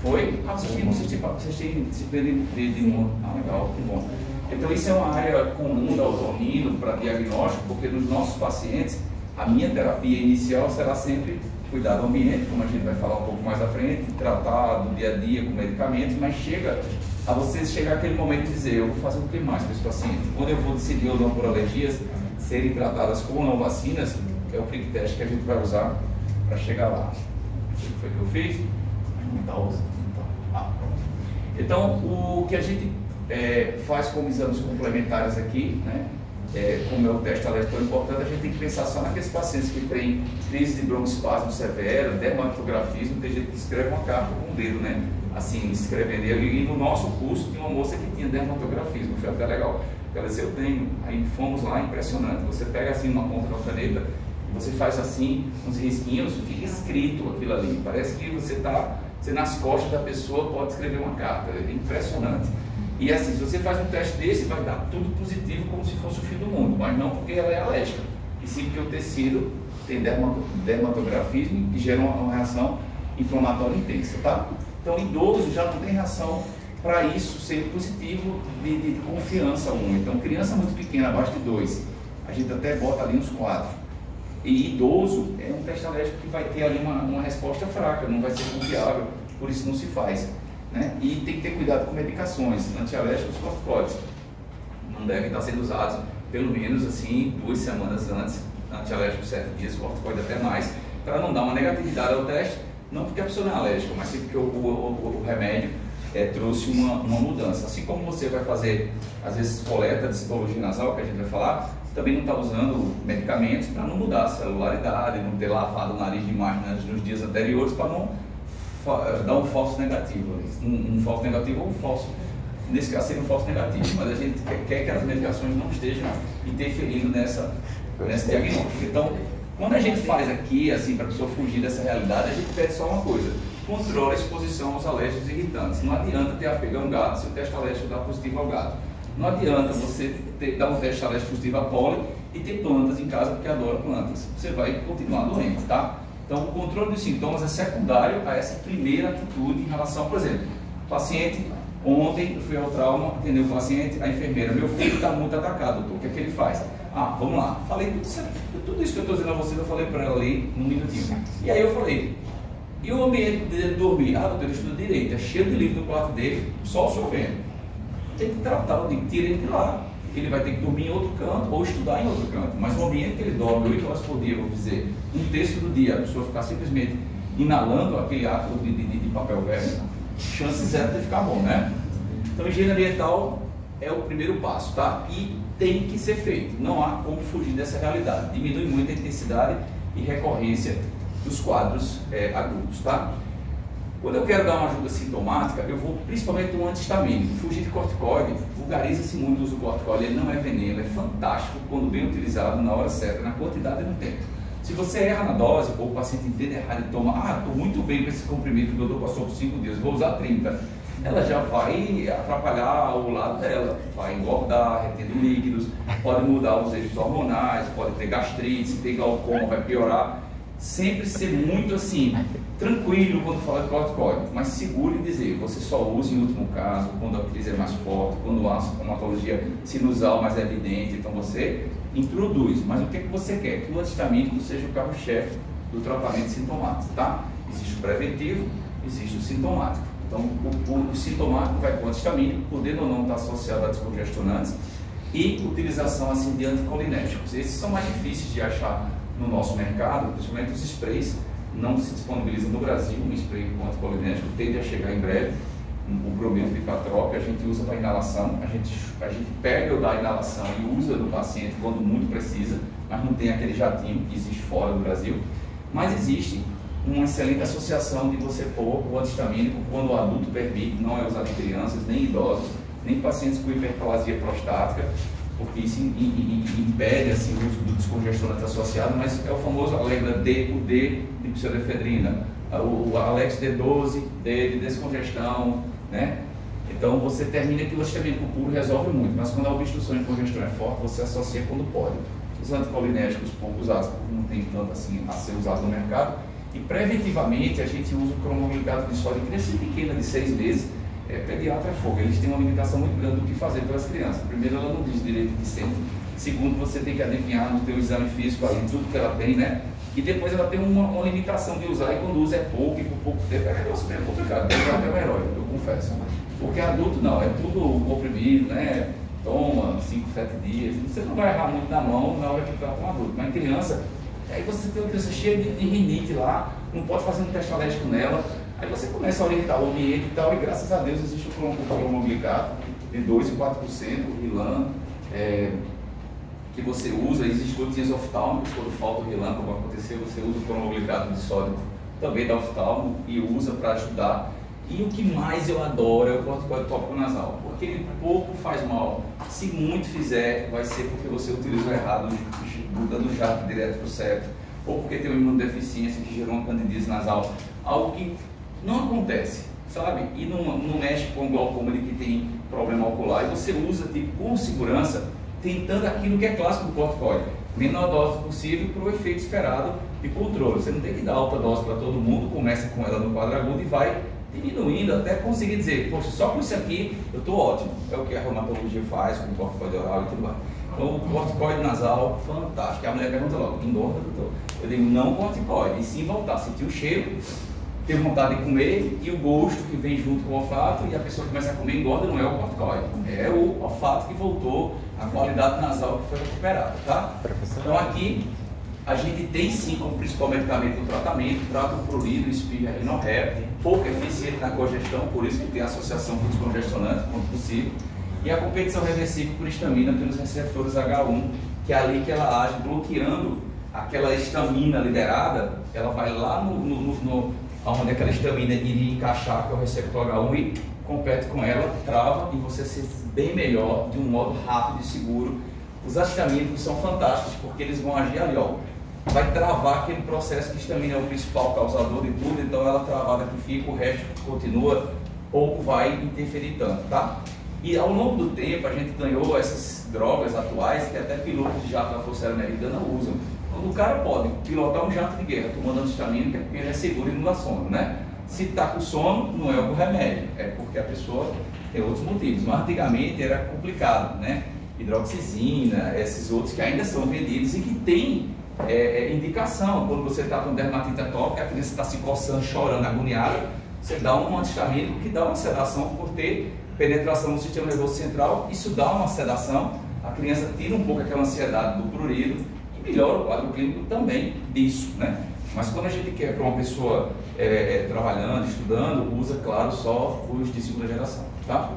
Foi? Ah, vocês têm disciplina de imuno. Ah, legal, que bom. Então isso é uma área comum da otorrino para diagnóstico, porque nos nossos pacientes, a minha terapia inicial será sempre cuidar do ambiente, como a gente vai falar um pouco mais à frente, tratar do dia a dia com medicamentos, mas chega a vocês chegar aquele momento de dizer, eu vou fazer o que mais para esse paciente? Quando eu vou decidir ou não por alergias serem tratadas com ou não vacinas, é o prick test que a gente vai usar para chegar lá. Não sei o que foi que eu fiz, mas não está usando. Então, o que a gente faz como exames complementares aqui, né? Como é o teste alérgico importante, a gente tem que pensar só naqueles pacientes que têm crise de broncoespasmo severo, dermatografismo, tem gente que escreve uma carta com o dedo, né? Assim, escrevendo. E no nosso curso tinha uma moça que tinha dermatografismo, foi até legal. Ela disse, eu tenho. Aí fomos lá, impressionante. Você pega assim uma ponta da caneta, você faz assim, uns risquinhos, fica escrito aquilo ali. Parece que você está Você nas costas da pessoa pode escrever uma carta, é impressionante. E assim, se você faz um teste desse, vai dar tudo positivo como se fosse o fim do mundo, mas não porque ela é alérgica, e sim porque o tecido tem dermatografismo e gera uma reação inflamatória intensa, tá? Então, idoso já não tem reação para isso ser positivo de confiança 1. Então, criança muito pequena, abaixo de 2, a gente até bota ali uns 4. E idoso é um teste alérgico que vai ter ali uma resposta fraca, não vai ser confiável, por isso não se faz. Né? E tem que ter cuidado com medicações, antialérgicos, corticoides. Não devem estar sendo usados pelo menos assim 2 semanas antes, antialérgico 7 dias, corticoide até mais, para não dar uma negatividade ao teste, não porque a pessoa não é alérgica, mas sim porque o remédio trouxe uma mudança. Assim como você vai fazer, às vezes, coleta de citologia nasal, que a gente vai falar, também não está usando medicamentos para não mudar a celularidade, não ter lavado o nariz demais nos dias anteriores para não dar um falso negativo. Um falso negativo ou um falso, nesse caso seria um falso negativo, mas a gente quer que as medicações não estejam interferindo nesse diagnóstico. Então, quando a gente faz aqui, assim, para a pessoa fugir dessa realidade, a gente pede só uma coisa: controla a exposição aos alérgicos irritantes. Não adianta ter apego a um gato se o teste alérgico dá positivo ao gato. Não adianta você dar um teste alérgico positivo a pólen e ter plantas em casa porque adora plantas. Você vai continuar doente, tá? Então, o controle dos sintomas é secundário a essa primeira atitude em relação, por exemplo, paciente, ontem eu fui ao trauma, atendeu o paciente, a enfermeira, meu filho está muito atacado, doutor, o que é que ele faz? Ah, vamos lá, falei tudo isso que eu estou dizendo a vocês, eu falei para ela ali num minutinho. E aí eu falei, e o ambiente dele dormir? Ah, doutor, ele estuda direito, é cheio de livro no quarto dele, só chovendo. Tem que tratar, tem que tirar ele de lá. Ele vai ter que dormir em outro canto ou estudar em outro canto. Mas o ambiente que ele dorme 8 horas por dia, vou dizer, um terço do dia, a pessoa ficar simplesmente inalando aquele átomo de papel velho, chance zero de ficar bom, né? Então, higiene ambiental é o primeiro passo, tá? E tem que ser feito. Não há como fugir dessa realidade. Diminui muito a intensidade e recorrência dos quadros agudos, tá? Quando eu quero dar uma ajuda sintomática, eu vou principalmente um antihistamínico. Fugir de corticoide, vulgariza-se muito o uso do corticoide, ele não é veneno, é fantástico quando bem utilizado na hora certa, na quantidade e no tempo. Se você erra na dose, ou o paciente entende errado e toma, estou muito bem com esse comprimido que o doutor passou por 5 dias, vou usar 30, ela já vai atrapalhar o lado dela, vai engordar, retendo líquidos, pode mudar os eixos hormonais, pode ter gastrite, se tem glaucoma, vai piorar. Sempre ser muito assim, tranquilo quando fala de corticoide, mas seguro em dizer, você só usa em último caso, quando a crise é mais forte, quando há uma patologia sinusal mais evidente, então você introduz. Mas o que você quer? Que o antihistamínico seja o carro-chefe do tratamento sintomático, tá? Existe o preventivo, existe o sintomático. Então, o sintomático vai com o antihistamínico, podendo ou não estar associado a descongestionantes, e utilização assim de anticolinérgicos. Esses são mais difíceis de achar no nosso mercado, principalmente os sprays, não se disponibilizam no Brasil. Um spray com anticolinérgico tende a chegar em breve, o brometo de Patrop, a gente usa para inalação, a gente pega o da inalação e usa no paciente quando muito precisa, mas não tem aquele jatinho que existe fora do Brasil. Mas existe uma excelente associação de você pôr o antihistamínico quando o adulto permite, não é usado em crianças, nem idosos, nem pacientes com hiperplasia prostática, porque isso impede assim, o uso do descongestionante associado, mas é o famoso Allegra D, o D de pseudoefedrina, o Alex D12, D de descongestão, né? Então você termina que o antihistamínico puro resolve muito, mas quando a obstrução de congestão é forte, você associa quando pode. Os anticolinérgicos pouco usados não tem tanto assim a ser usado no mercado, e preventivamente a gente usa o cromoglicato de sódio em criança pequena de 6 meses. Pediatra é fogo, eles têm uma limitação muito grande do que fazer pelas crianças. Primeiro, ela não diz direito de centro. Segundo, você tem que adivinhar no teu exame físico ali tudo que ela tem, né? E depois ela tem uma limitação de usar, e quando usa é pouco, e por pouco tempo é um negócio bem complicado. Pediatra é um herói, eu confesso. Porque adulto não, é tudo comprimido, né? Toma 5, 7 dias. Você não vai errar muito na mão na hora que trata um adulto. Mas em criança, aí você tem uma criança cheia de rinite lá, não pode fazer um teste alérgico nela. Aí você começa a orientar o ambiente e tal, e graças a Deus existe o cromoglicato de 2 e 4%, o Rilan, que você usa. Existem gotinhas oftálmicas, quando falta o Rilan, como aconteceu, você usa o cromoglicato de sódio também da oftalmo e usa para ajudar. E o que mais eu adoro é o corticoide tópico nasal, porque ele pouco faz mal. Se muito fizer, vai ser porque você utilizou errado, mudando o jato direto para o septo, ou porque tem uma imunodeficiência que gerou uma candidíase nasal. Algo que não acontece, sabe? E não mexe com o glaucoma de que tem problema ocular, e você usa tipo, com segurança, tentando aquilo que é clássico do corticoide, menor dose possível para o efeito esperado de controle. Você não tem que dar alta dose para todo mundo, começa com ela no quadro agudo e vai diminuindo até conseguir dizer, poxa, só com isso aqui eu estou ótimo. É o que a reumatologia faz com o corticoide oral e tudo mais. Então, o corticoide nasal, fantástico. A mulher pergunta logo, engorda, doutor? Eu digo, não corticoide, e sim voltar, sentir o cheiro, ter vontade de comer e o gosto que vem junto com o olfato, e a pessoa começa a comer engorda, não é o corticoide, é o olfato que voltou, a qualidade nasal que foi recuperada, tá? Então aqui a gente tem sim como principal medicamento no tratamento, trata o prurido, espirra e rinorreia, pouco eficiente na congestão, por isso que tem associação com descongestionante, quanto possível, e a competição reversível por histamina pelos receptores H1, que é ali que ela age bloqueando aquela histamina liberada, ela vai lá onde aquela histamina iria encaixar, que é o receptor H1, e compete com ela, trava, e você se bem melhor, de um modo rápido e seguro. Os histamínicos são fantásticos, porque eles vão agir ali, ó, vai travar aquele processo que histamina é o principal causador de tudo, então ela travada que fica, o resto continua, pouco vai interferir tanto, tá? E ao longo do tempo a gente ganhou essas drogas atuais que até pilotos de jato da Força Aérea Americana usam. O cara pode pilotar um jato de guerra tomando antistamínica porque ele é seguro e não dá sono, né? Se está com sono, não é o remédio, é porque a pessoa tem outros motivos. Mas antigamente era complicado, né? Hidroxizina, esses outros que ainda são vendidos e que tem indicação. Quando você está com dermatite atópica, a criança está se coçando, chorando, agoniada, você dá um antistamínico que dá uma sedação por ter penetração no sistema nervoso central. Isso dá uma sedação, a criança tira um pouco aquela ansiedade do prurido, melhora o quadro clínico também disso, né? Mas quando a gente quer para uma pessoa trabalhando, estudando, usa, claro, só os de segunda geração, tá?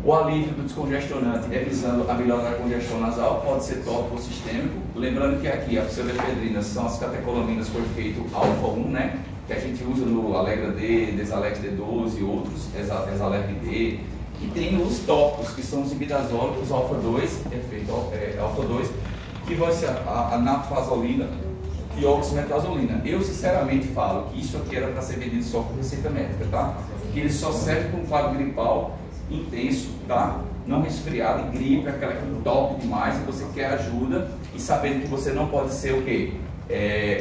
O alívio do descongestionante é visando a melhora da congestão nasal, pode ser tópico ou sistêmico. Lembrando que aqui a pseudoefedrina são as catecolaminas com efeito alfa-1, né? Que a gente usa no Alegra D, Desalex D12 e outros, Exalerg D. E tem os tópicos, que são os imidazólicos alfa-2, efeito alfa-2, que vai ser a naproxazolina e oxametazolina. Eu sinceramente falo que isso aqui era para ser vendido só com receita médica, tá? Que ele só serve para um quadro gripal intenso, tá? Não resfriado e gripe, aquela que top demais, e você quer ajuda, e sabendo que você não pode ser o quê?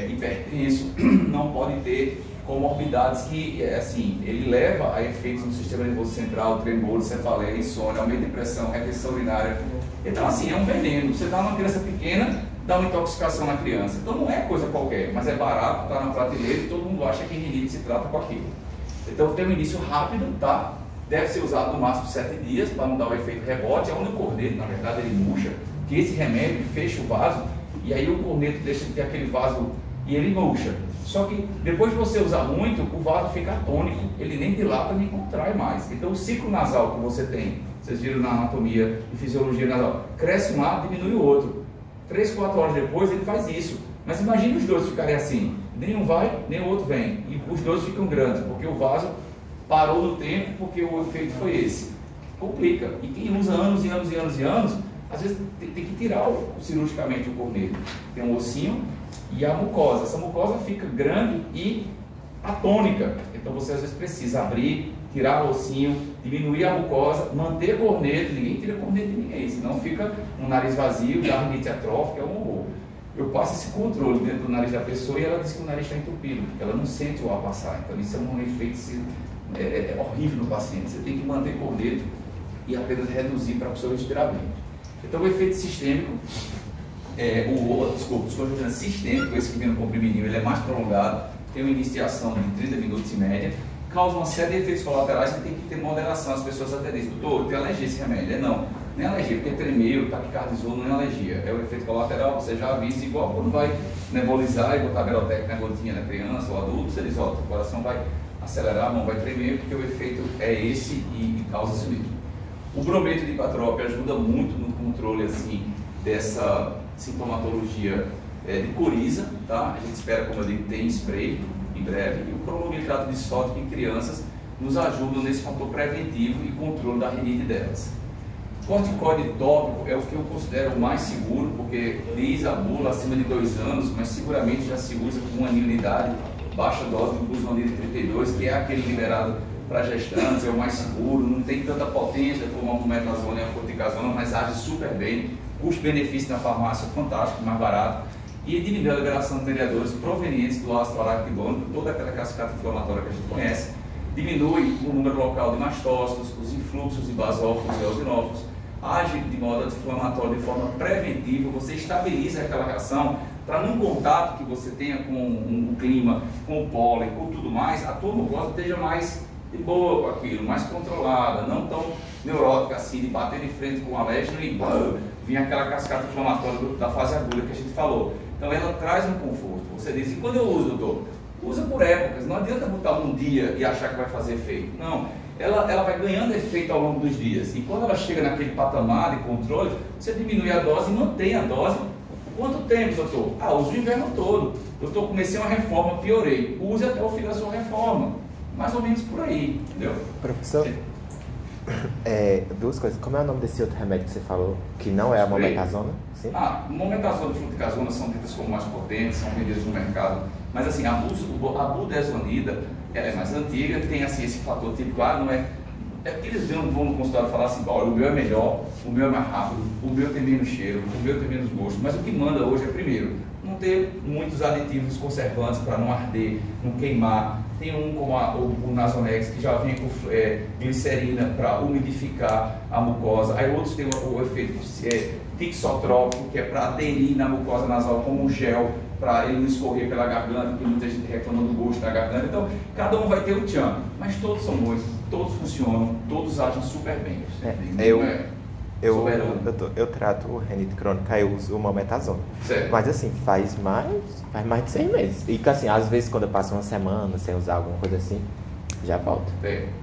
Hipertenso, não pode ter comorbidades que, assim, ele leva a efeitos no sistema nervoso central, tremor, cefaleia, insônia, aumento de pressão, retenção urinária. Então, assim, é um veneno. Você dá uma criança pequena, dá uma intoxicação na criança. Então, não é coisa qualquer, mas é barato, está na prateleira e todo mundo acha que rinite se trata com aquilo. Então, tem um início rápido, tá? Deve ser usado no máximo 7 dias para não dar o efeito rebote. É onde o corneto, na verdade, ele murcha, que esse remédio fecha o vaso e aí o corneto deixa de ter aquele vaso e ele murcha. Só que depois de você usar muito, o vaso fica atônico, ele nem dilata nem contrai mais. Então o ciclo nasal que você tem, vocês viram na anatomia e fisiologia nasal, cresce um lado, diminui o outro. 3, 4 horas depois ele faz isso. Mas imagine os dois ficarem assim, nem um vai, nem o outro vem. E os dois ficam grandes, porque o vaso parou no tempo, porque o efeito foi esse. Complica. E quem usa anos e anos e anos e anos, às vezes tem que tirar cirurgicamente o corneto. Tem um ossinho e a mucosa. Essa mucosa fica grande e atônica. Então você às vezes precisa abrir, tirar o ossinho, diminuir a mucosa, manter corneto. Ninguém tira corneto de ninguém, senão fica um nariz vazio, dá rinite atrófica, é um horror. Eu passo esse controle dentro do nariz da pessoa e ela diz que o nariz está entupido, porque ela não sente o ar passar. Então isso é um efeito horrível no paciente. Você tem que manter corneto e apenas reduzir para a pessoa respirar bem. Então o efeito sistêmico, o descongestionante sistêmico, esse que vem no comprimidinho, ele é mais prolongado, tem uma início de ação de 30 minutos em média, causa uma série de efeitos colaterais que tem que ter moderação. As pessoas até dizem, doutor, eu tenho alergia a esse remédio. Não é alergia, porque tremeu, taquicardizou, não é alergia, é o efeito colateral. Você já avisa, igual quando vai nebulizar e botar Verotec na gotinha da criança ou adulto, você diz, ó, o coração vai acelerar, a mão vai tremer, porque o efeito é esse e causa isso mesmo. O brometo de ipatrópio ajuda muito no controle assim, dessa sintomatologia de coriza, tá? A gente espera, como eu digo, ter spray em breve. E o cromoglitrato disfótico em crianças nos ajuda nesse fator preventivo e controle da rinite delas. Corticoide tópico é o que eu considero o mais seguro, porque diz a bula acima de 2 anos, mas seguramente já se usa com 1 aninho de idade. baixa dose do glucosamina 32, que é aquele liberado para gestantes, é o mais seguro, não tem tanta potência como a mometazona e a corticazona, mas age super bem, custo-benefício na farmácia fantástico, mais barato, e diminui a liberação de mediadores provenientes do ácido araquidônico, toda aquela cascata inflamatória que a gente conhece, diminui o número local de mastócitos, os influxos de basófilos e eosinófilos, age de modo anti-inflamatório de forma preventiva, você estabiliza aquela reação para num contato que você tenha com o clima, com o pólen, com tudo mais, a tua mucosa esteja mais de boa com aquilo, mais controlada, não tão neurótica assim, de bater de frente com o alérgeno e vir aquela cascata inflamatória da fase aguda que a gente falou. Então ela traz um conforto. Você diz, e quando eu uso, doutor? Usa por épocas, não adianta botar um dia e achar que vai fazer efeito. Não, ela vai ganhando efeito ao longo dos dias. E quando ela chega naquele patamar de controle, você diminui a dose e mantém a dose. Quanto tempo, doutor? Uso o inverno todo. Doutor, comecei uma reforma, piorei. Use até o fim da sua reforma. Mais ou menos por aí, entendeu? Professor, duas coisas. Como é o nome desse outro remédio que você falou, que não é a mometazona? Sim? Mometazona e fluticasona são ditas como mais potentes, são vendidas no mercado. Mas assim, a budesonida, ela é mais antiga, tem assim esse fator típico, não é... É porque eles vão no consultório falar assim, olha, o meu é melhor, o meu é mais rápido, o meu tem menos cheiro, o meu tem menos gosto. Mas o que manda hoje é, primeiro, não ter muitos aditivos conservantes para não arder, não queimar. Tem um como o Nasonex, que já vem com glicerina para umidificar a mucosa. Aí outros têm o efeito tixotrópico, que é para aderir na mucosa nasal como um gel, para ele não escorrer pela garganta, porque muita gente reclama do gosto da garganta. Então, cada um vai ter o tchan, mas todos são bons, todos funcionam, todos agem super bem. Eu trato rinite crônica, eu uso o mometazona. Certo. Mas assim, faz mais de 6 meses. E assim, às vezes quando eu passo uma semana sem usar alguma coisa assim, já volta.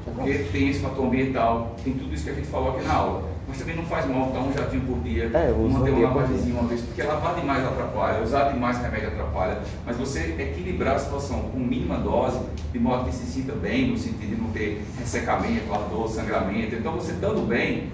Porque tem esse fator ambiental, tem tudo isso que a gente falou aqui na aula. Mas também não faz mal, dar um jatinho por dia, manter uma lavagemzinha uma vez, porque lavar demais atrapalha, usar demais remédio atrapalha. Mas você equilibrar a situação com mínima dose, de modo que se sinta bem, no sentido de não ter ressecamento, ardor, sangramento. Então você estando bem,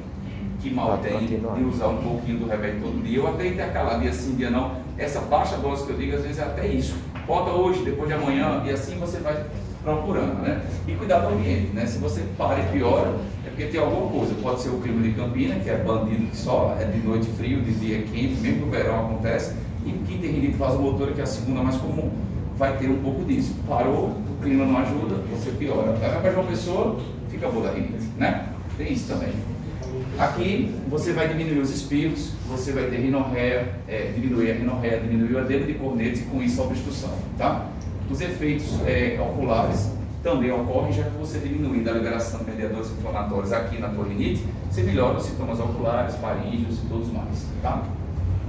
que mal tem de usar um pouquinho do remédio todo dia, ou até intercalar dia sim, dia não. Essa baixa dose que eu digo, às vezes é até isso. Bota hoje, depois de amanhã, e assim você vai procurando, né? E cuidar do ambiente, né? Se você para e piora, é porque tem alguma coisa. Pode ser o clima de Campina, que é bandido que só é de noite frio, de dia quente, mesmo no verão acontece. E quem tem rinite vasomotora, que é a segunda mais comum, vai ter um pouco disso. Parou, o clima não ajuda, você piora. Vai para uma pessoa, fica boa da rinite, né? Tem isso também. Aqui você vai diminuir os espirros, você vai ter rinorreia, diminuir a rinorreia, diminuir o edema de cornetes e com isso a obstrução, tá? Os efeitos oculares também ocorrem, já que você diminuindo a liberação de mediadores inflamatórios aqui na tua rinite, você melhora os sintomas oculares, faríngeos e todos mais, tá?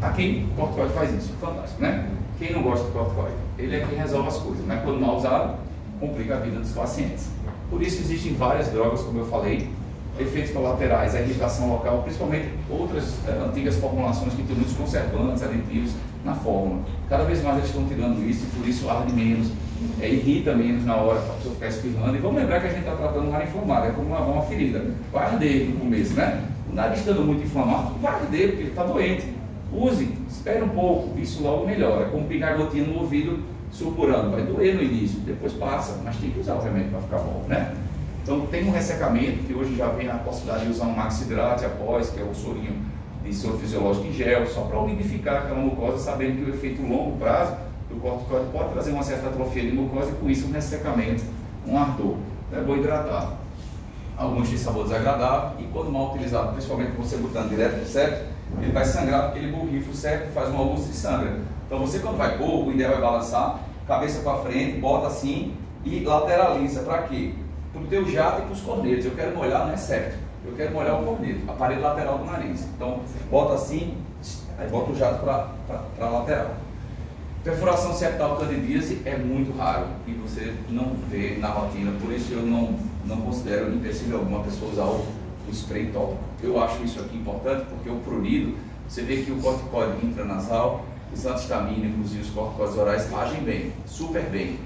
Aqui o corticoide faz isso, fantástico, né? Quem não gosta do corticoide? Ele é quem resolve as coisas, mas quando mal usado, complica a vida dos pacientes. Por isso existem várias drogas, como eu falei, efeitos colaterais, a irritação local, principalmente outras antigas formulações que têm muitos conservantes, aditivos na fórmula. Cada vez mais eles estão tirando isso e por isso arde menos, irrita menos na hora para a pessoa ficar espirrando. E vamos lembrar que a gente está tratando um ar inflamado, é como lavar uma ferida. Vai arder no começo, né? O nariz estando muito inflamado, vai arder porque ele está doente. Use, espere um pouco, isso logo melhora. É como pingar gotinha no ouvido supurando, vai doer no início, depois passa, mas tem que usar o remédio para ficar bom, né? Então tem um ressecamento, que hoje já vem a possibilidade de usar um maxidrate após, que é o sorinho de soro fisiológico em gel, só para umidificar aquela mucosa, sabendo que o efeito longo prazo do corticoide pode trazer uma certa atrofia de mucosa e com isso um ressecamento, um ardor. Então é bom hidratar. Alguns têm sabor desagradável e quando mal utilizado, principalmente com você botando direto no septo, ele vai sangrar porque ele borrifa o septo, faz uma luz e sangra. Então você quando vai pôr, o ideal é balançar, cabeça para frente, bota assim e lateraliza. Para quê? Para o teu jato e para os cornetos. Eu quero molhar, não é septo, eu quero molhar o corneto, a parede lateral do nariz. Então bota assim, aí bota o jato para a lateral. Perfuração septal candidíase é muito raro e você não vê na rotina, por isso eu não considero empecilho alguma pessoa usar o spray tópico. Eu acho isso aqui importante porque o prurido, você vê que o corticoide intranasal, os antihistamínicos e os corticoides orais agem bem, super bem.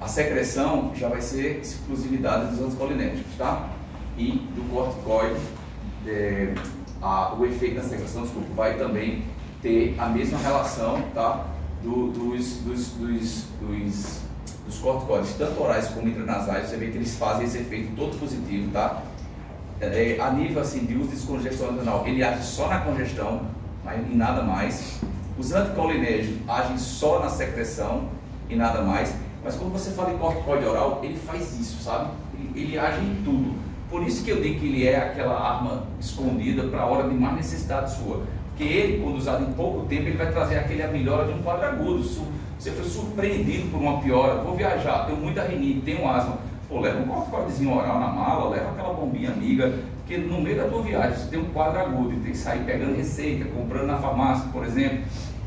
A secreção já vai ser exclusividade dos anticolinérgicos, tá? E do corticoide, o efeito da secreção, desculpa, vai também ter a mesma relação, tá? dos corticoides, tanto orais como intranasais, você vê que eles fazem esse efeito todo positivo, tá? A nível assim, de uso de descongestionante anal, ele age só na congestão, mas em nada mais. Os anticolinérgicos agem só na secreção e nada mais. Mas quando você fala em corticoide oral, ele faz isso, sabe? Ele age em tudo. Por isso que eu digo que ele é aquela arma escondida para a hora de mais necessidade sua. Porque ele, quando usado em pouco tempo, ele vai trazer aquele melhora de um quadro agudo. Se você foi surpreendido por uma piora, vou viajar, tenho muita rinite, tenho asma, pô, leva um corticoidezinho oral na mala, leva aquela bombinha amiga, porque no meio da tua viagem você tem um quadro agudo e tem que sair pegando receita, comprando na farmácia, por exemplo,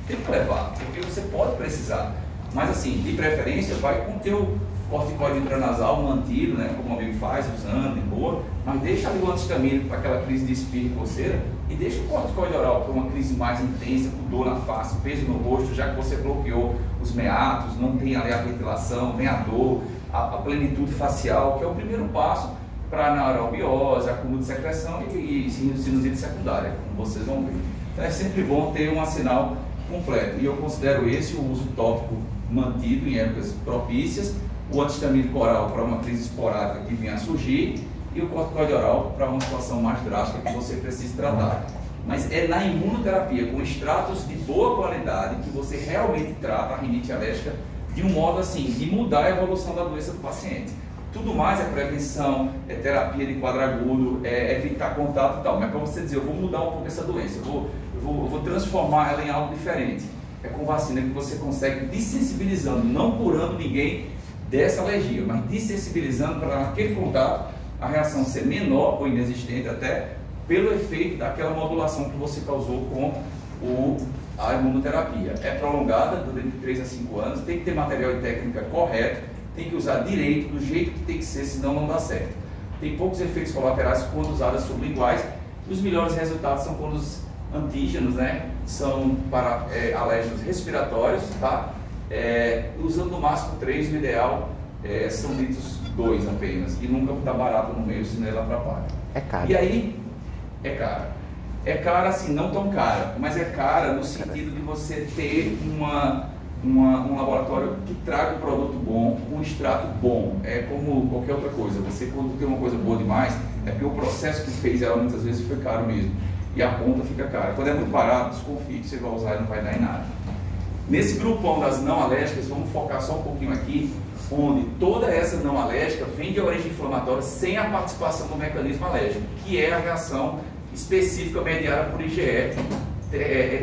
tem que levar, porque você pode precisar. Mas assim, de preferência, vai com o teu corticoide intranasal mantido, né, como o amigo faz, usando, de boa, mas deixa ali o antihistamínico para aquela crise de espirro e coceira e deixa o corticoide oral para uma crise mais intensa, com dor na face, peso no rosto, já que você bloqueou os meatos, não tem ali a ventilação, nem a dor, a plenitude facial, que é o primeiro passo para anaerobiose, acúmulo de secreção e sinusite secundária, como vocês vão ver. Então é sempre bom ter um arsenal completo, e eu considero esse o uso tópico mantido em épocas propícias, o antihistamínico oral para uma crise esporádica que venha a surgir e o corticoide oral para uma situação mais drástica que você precisa tratar. Mas é na imunoterapia, com extratos de boa qualidade, que você realmente trata a rinite alérgica de um modo assim, de mudar a evolução da doença do paciente. Tudo mais é prevenção, é terapia de quadro agudo, é evitar contato e tal. Mas para você dizer, eu vou mudar um pouco essa doença, eu vou transformar ela em algo diferente. É com vacina que você consegue dessensibilizando, não curando ninguém dessa alergia, mas dessensibilizando para naquele contato a reação ser menor ou inexistente até pelo efeito daquela modulação que você causou com a imunoterapia. É prolongada durante 3 a 5 anos, tem que ter material e técnica correto, tem que usar direito, do jeito que tem que ser, senão não dá certo. Tem poucos efeitos colaterais quando usadas sublinguais. Os melhores resultados são quando os antígenos, né, são para alérgenos respiratórios, tá? Usando no máximo 3, no ideal são ditos 2 apenas, e nunca está barato no meio, senão ela atrapalha. É caro. E aí, é cara. É cara assim, não tão cara, mas é cara no sentido de você ter um laboratório que traga um produto bom, um extrato bom. É como qualquer outra coisa, você quando tem uma coisa boa demais, é porque o processo que fez ela muitas vezes foi caro mesmo, e a conta fica cara. Quando é muito barato, desconfie que você vai usar e não vai dar em nada. Nesse grupão das não alérgicas, vamos focar só um pouquinho aqui, onde toda essa não alérgica vem de origem inflamatória sem a participação do mecanismo alérgico, que é a reação específica mediada por IgE,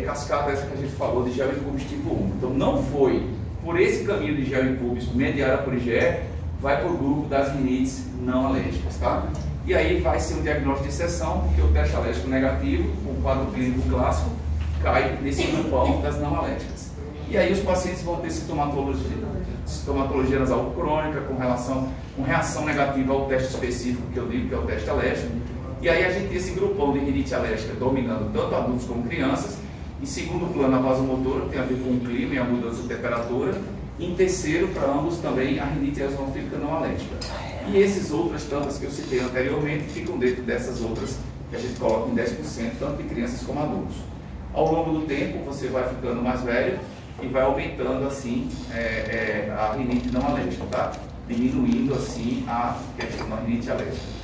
cascata essa que a gente falou de gel impubis tipo 1. Então não foi por esse caminho de gel impubis mediada por IgE, vai para o grupo das rinites não alérgicas, tá? E aí vai ser um diagnóstico de exceção, porque o teste alérgico negativo, o quadro clínico clássico, cai nesse grupão das não alérgicas. E aí os pacientes vão ter sintomatologia nasal crônica com reação negativa ao teste específico que eu digo, que é o teste alérgico. E aí a gente tem esse grupão de rinite alérgica dominando tanto adultos como crianças. Em segundo plano, a vasomotora, que tem a ver com o clima e a mudança de temperatura. E em terceiro, para ambos também, a rinite eosinofílica não alérgica. E esses outras tantas que eu citei anteriormente ficam dentro dessas outras que a gente coloca em 10%, tanto de crianças como adultos. Ao longo do tempo, você vai ficando mais velho e vai aumentando assim a rinite não alérgica, tá? Diminuindo assim a questão da rinite alérgica.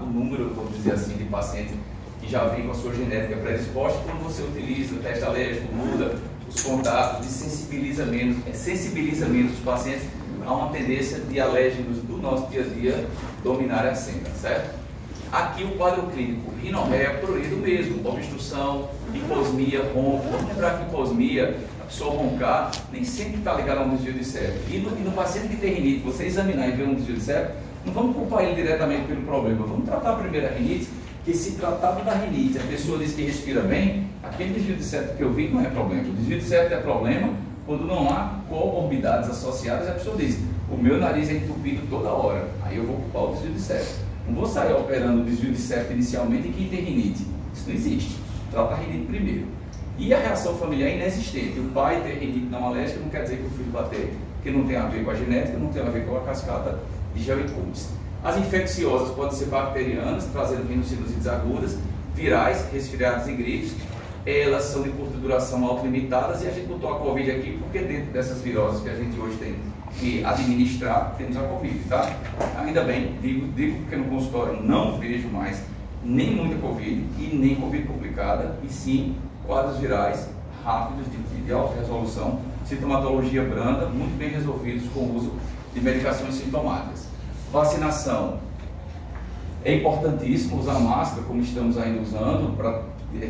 O número, vamos dizer assim, de pacientes que já vem com a sua genética predisposta, quando você utiliza o teste alérgico, muda os contatos e sensibiliza menos os pacientes a uma tendência de alérgenos do nosso dia a dia dominar a cena, certo? Aqui o quadro clínico, rinorreia, prurido mesmo, obstrução, hiposmia, ronco. Vamos lembrar que hiposmia, a pessoa roncar, nem sempre está ligada a um desvio de septo. E no paciente que tem rinite, você examinar e ver um desvio de septo, não vamos culpar ele diretamente pelo problema, vamos tratar primeiro a rinite, que se tratado da rinite, a pessoa diz que respira bem, aquele desvio de septo que eu vi não é problema. O desvio de septo é problema quando não há comorbidades associadas, a pessoa diz, o meu nariz é entupido toda hora, aí eu vou culpar o desvio de septo. Não vou sair operando o desvio de septo inicialmente em quem tem rinite, isso não existe, trata a rinite primeiro. E a reação familiar é inexistente, o pai ter rinite não alérgica não quer dizer que o filho vai ter, porque não tem a ver com a genética, não tem a ver com a cascata de gel impubis. As infecciosas podem ser bacterianas, trazendo rinossinusites agudas, virais, resfriados e gripes, elas são de curta duração autolimitadas, e a gente botou a Covid aqui porque dentro dessas viroses que a gente hoje tem que administrar, temos a Covid, tá? Ainda bem, digo porque no consultório não vejo mais nem muita Covid e nem Covid complicada, e sim quadros virais rápidos, de alta resolução, sintomatologia branda, muito bem resolvidos com o uso de medicações sintomáticas. Vacinação. É importantíssimo usar máscara, como estamos ainda usando, para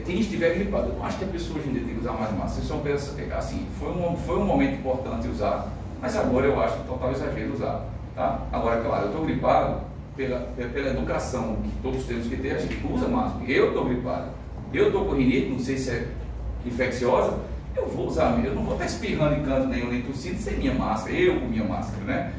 quem estiver gripado. Eu não acho que a pessoa hoje em dia tem que usar mais máscara. Isso é assim, foi um momento importante usar, mas agora eu acho total exagero usar. Tá? Agora, claro, eu estou gripado, pela educação que todos temos que ter, a gente usa máscara. Eu estou gripado, eu estou com rinite, não sei se é infecciosa, eu vou usar, eu não vou estar espirrando em canto nenhum, nem tossindo sem minha máscara, eu com minha máscara, né?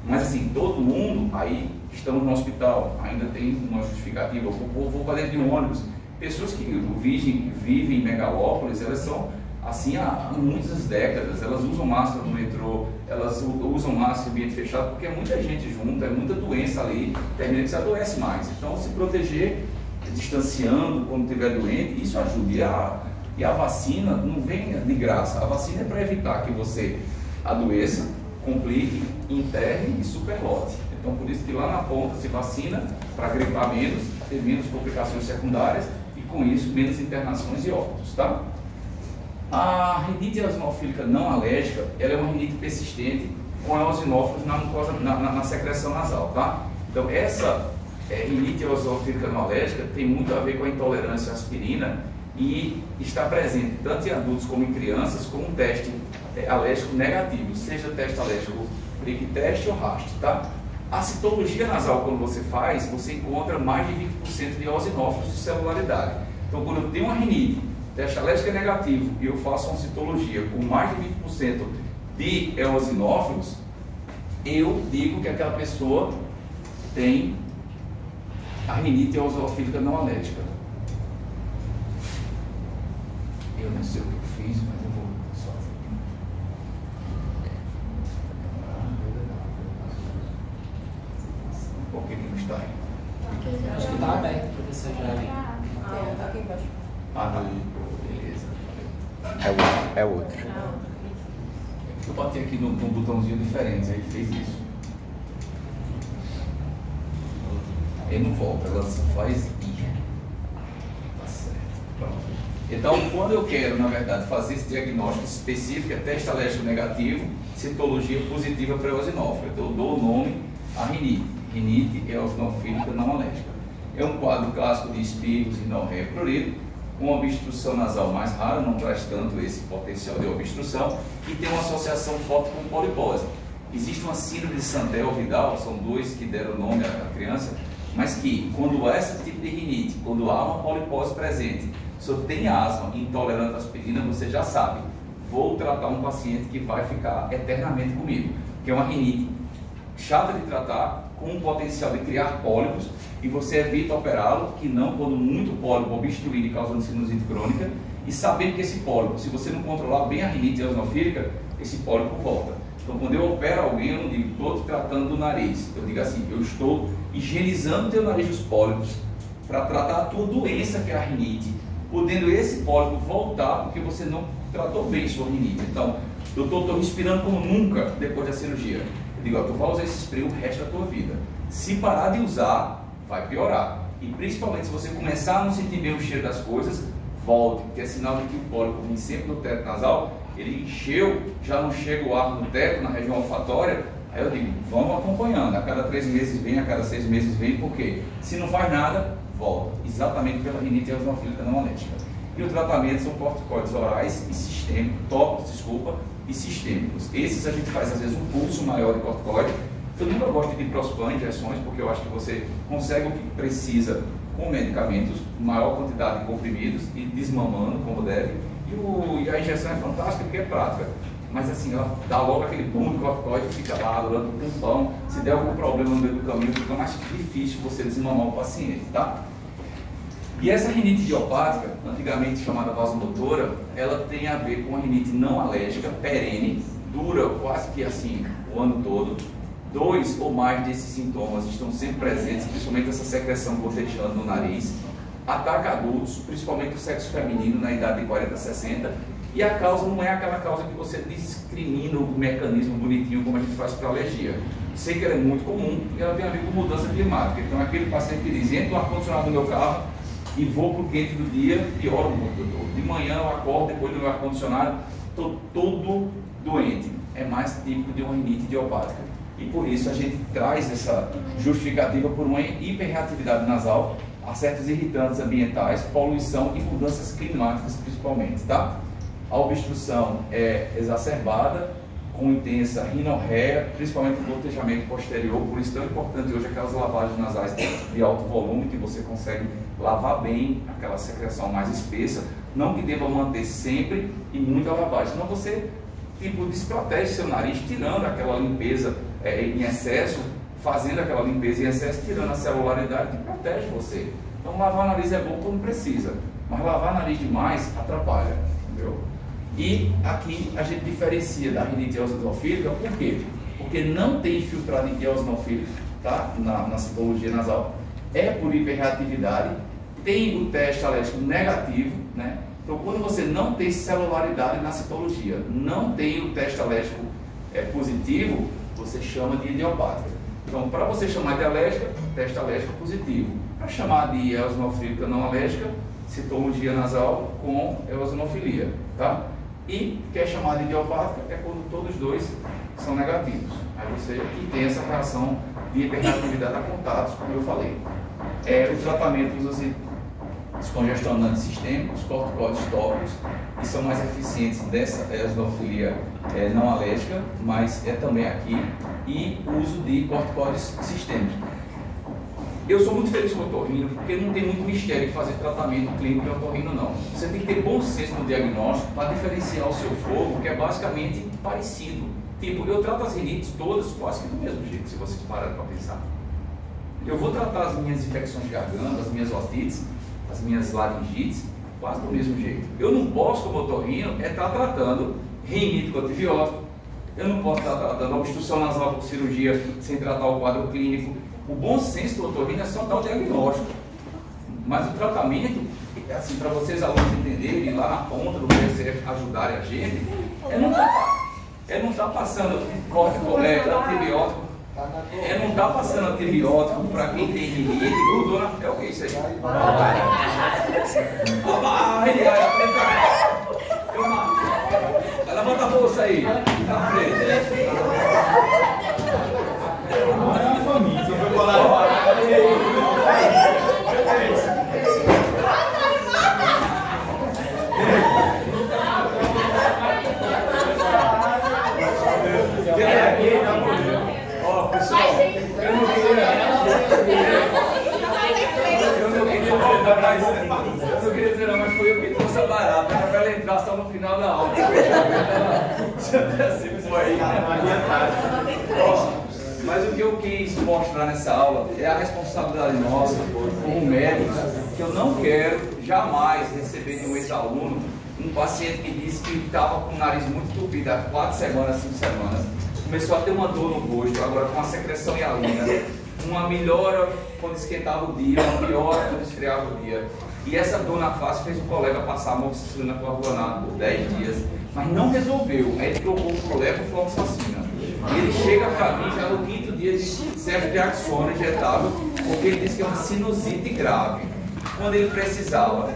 Mas assim, todo mundo, aí estamos no hospital, ainda tem uma justificativa, eu vou para dentro de um ônibus. Pessoas que vivem em megalópolis, elas são assim há muitas décadas, elas usam máscara no metrô, elas usam máscara em ambiente fechado, porque é muita gente junta, é muita doença ali, termina que se adoece mais. Então, se proteger, distanciando quando estiver doente, isso ajuda. E a vacina não vem de graça, a vacina é para evitar que você adoeça, complique, interne e superlote. Então, por isso que lá na ponta se vacina para gripar menos, ter menos complicações secundárias e, com isso, menos internações e óbitos, tá? A rinite eosinofílica não alérgica, ela é uma rinite persistente com eosinófilos na secreção nasal, tá? Então, essa rinite eosinofílica não alérgica tem muito a ver com a intolerância à aspirina e está presente tanto em adultos como em crianças com um teste alérgico negativo, seja teste alérgico prick teste ou RAST, tá? A citologia nasal, quando você faz, você encontra mais de 20% de eosinófilos de celularidade. Então, quando eu tenho uma rinite, teste alérgico é negativo, e eu faço uma citologia com mais de 20% de eosinófilos, eu digo que aquela pessoa tem a rinite eosinofílica não alérgica. Eu não sei o que eu fiz, mas eu vou só. Por que não está aí? Acho que está aberto para você já ali. Tá aqui embaixo. Ah, tá. Beleza. É outro. Eu bati aqui num botãozinho diferente, aí fez isso. Ele não volta, ela só faz ir. Tá certo. Pronto. Então, quando eu quero, na verdade, fazer esse diagnóstico específico, é teste alérgico negativo, citologia positiva para eosinófilo. Então, eu dou o nome à rinite eosinofílica não alérgica. É um quadro clássico de espirros e não prurido, com obstrução nasal mais rara, não traz tanto esse potencial de obstrução, e tem uma associação forte com polipose. Existe uma síndrome de Santel-Vidal, são dois que deram nome à criança, mas que, quando há esse tipo de rinite, quando há uma polipose presente, se eu tenho asma intolerante à aspirina, você já sabe, vou tratar um paciente que vai ficar eternamente comigo, que é uma rinite chata de tratar, com um potencial de criar pólipos, e você evita operá-lo, que não quando muito pólipo obstruindo e causando sinusite crônica, e sabendo que esse pólipo, se você não controlar bem a rinite eosinofílica, esse pólipo volta. Então, quando eu opero alguém, eu não digo, estou te tratando do nariz, eu digo assim, eu estou higienizando o teu nariz dos pólipos para tratar a tua doença, que é a rinite, podendo esse pólipo voltar porque você não tratou bem sua rinite. Então, doutor, estou respirando como nunca depois da cirurgia. Eu digo, tu vai usar esse spray o resto da tua vida. Se parar de usar, vai piorar. E principalmente se você começar a não sentir bem o cheiro das coisas, volte, porque é sinal de que o pólipo vem sempre no teto nasal, ele encheu, já não chega o ar no teto, na região olfatória. Aí eu digo, vamos acompanhando, a cada 3 meses vem, a cada 6 meses vem, porque se não faz nada, volta, exatamente pela rinite eosinofílica não alérgica. E o tratamento são corticoides orais e sistêmicos, tópicos, e sistêmicos. Esses a gente faz às vezes um pulso maior de corticoide. Eu nunca gosto de Prospan, injeções, porque eu acho que você consegue o que precisa com medicamentos, maior quantidade de comprimidos e desmamando como deve. E a injeção é fantástica porque é prática. Mas assim, ela dá logo aquele boom de corticoide e fica lá durante um tempão. Se der algum problema no meio do caminho, fica mais difícil você desmamar o paciente, tá? E essa rinite idiopática, antigamente chamada vasomotora, ela tem a ver com a rinite não alérgica, perene, dura quase que assim o ano todo. 2 ou mais desses sintomas estão sempre presentes, principalmente essa secreção gotejando no nariz. ataca adultos, principalmente o sexo feminino na idade de 40 a 60, e a causa não é aquela causa que você discrimina o mecanismo bonitinho como a gente faz para alergia. Sei que ela é muito comum e ela tem a ver com mudança climática. Então aquele paciente que diz, entro no ar-condicionado do meu carro e vou para o quente do dia, piora muito, doutor. De manhã eu acordo, depois do meu ar-condicionado, estou todo doente. É mais típico de uma rinite idiopática. E por isso a gente traz essa justificativa por uma hiperreatividade nasal a certos irritantes ambientais, poluição e mudanças climáticas principalmente, tá? A obstrução é exacerbada, com intensa rinorreia, principalmente o gotejamento posterior, por isso tão importante hoje aquelas lavagens nasais de alto volume, que você consegue lavar bem aquela secreção mais espessa, não que deva manter sempre e muita lavagem, senão você tipo desprotege seu nariz, tirando aquela limpeza em excesso, fazendo aquela limpeza em excesso, tirando a celularidade que protege você. Então lavar o nariz é bom quando precisa, mas lavar o nariz demais atrapalha, entendeu? E aqui a gente diferencia da rinite eosinofílica, por quê? Porque não tem infiltrado em eosinofílica, tá? Na citologia nasal, é por hiperreatividade, tem o teste alérgico negativo, né? Então quando você não tem celularidade na citologia, não tem o teste alérgico positivo, você chama de idiopática. Então para você chamar de alérgica, teste alérgico positivo. Para chamar de eosinofílica não alérgica, citologia nasal com eosinofilia, tá? E quer chamar de idiopática é quando todos dois são negativos. Aí você que tem essa reação de hiperreatividade a contatos, como eu falei. O tratamento usa-se descongestionantes sistêmicos, corticoides tópicos, que são mais eficientes dessa eosinofilia não alérgica, mas é também aqui, e o uso de corticoides sistêmicos. Eu sou muito feliz com o otorrino, porque não tem muito mistério em fazer tratamento clínico de otorrino, não. Você tem que ter bom senso no diagnóstico para diferenciar o seu fogo, que é basicamente parecido. Tipo, eu trato as rinites todas quase que do mesmo jeito, se vocês pararem para pensar. Eu vou tratar as minhas infecções de garganta, as minhas otites, as minhas laringites, quase do mesmo jeito. Eu não posso, como otorrino, estar tratando rinite com antibiótico. Eu não posso estar tratando obstrução nasal com cirurgia sem tratar o quadro clínico. O bom senso do otorrino é só dar o diagnóstico, mas o tratamento, assim, para vocês alunos entenderem, ir lá na ponta do PSF ajudarem a gente, não está passando antibiótico, não está passando antibiótico para quem tem rinite, é o que é isso aí? Levanta a bolsa aí, tá preto. Ó, pessoal, eu não queria dizer não, mas foi eu que trouxe a barata, para ela entrar só no final da aula. Mas o que eu quis mostrar nessa aula é a responsabilidade nossa, como médicos, que eu não quero jamais receber de um ex-aluno um paciente que disse que estava com o nariz muito entupido há 4 semanas, 5 semanas, começou a ter uma dor no rosto, agora com uma secreção hialina, uma melhora quando esquentava o dia, uma melhora quando esfriava o dia. E essa dor na face fez o colega passar amoxicilina clavulanato por 10 dias, mas não resolveu. Aí ele trocou o levofloxacina. E ele chega para mim já no 5º dia de ceftriaxona injetável, porque ele disse que é uma sinusite grave. Quando ele precisava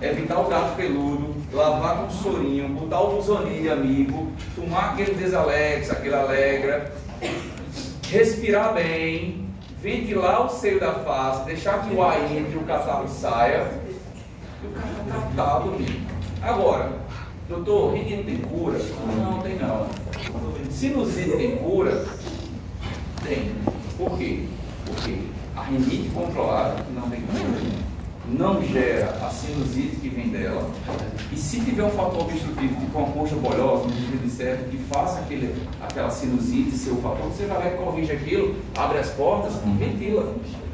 evitar o gato peludo, lavar com sorinho, botar o Luzonil amigo, tomar aquele Desalex, aquele Alegra, respirar bem, ventilar o seio da face, deixar que o ar entre e o catarro saia, e o cara está tratado mesmo. Agora, doutor, rinite tem cura? Não, tem não. Sinusite tem cura? Tem. Por quê? Porque a rinite controlada não tem cura. Não gera a sinusite que vem dela, e se tiver um fator obstrutivo, tipo uma concha bolhosa, um desvio de certo, que faça aquela sinusite ser o fator, você vai lá e corrige aquilo, abre as portas e ventila.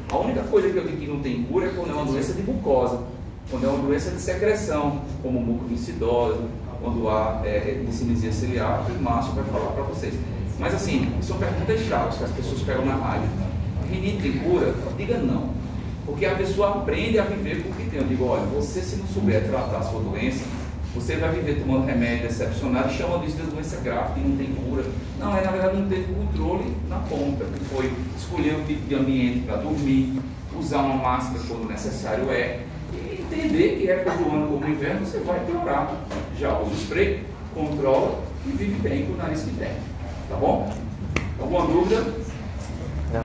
A única coisa que eu digo que não tem cura é quando é uma doença de mucosa, quando é uma doença de secreção, como mucoviscidose, quando há discinesia ciliar, o Márcio vai falar para vocês. Mas assim, são perguntas chaves que as pessoas pegam na rádio. Rinite tem cura? Diga não. Porque a pessoa aprende a viver com o que tem. Eu digo, olha, você se não souber tratar a sua doença, você vai viver tomando remédio decepcionado e chama disso de doença grave, que não tem cura. Não, na verdade não teve controle na ponta, que foi escolher o tipo de ambiente para dormir, usar uma máscara quando necessário e entender que época do ano como inverno você vai piorar. Já usa o spray, controla e vive bem com o nariz que tem. Tá bom? Alguma dúvida?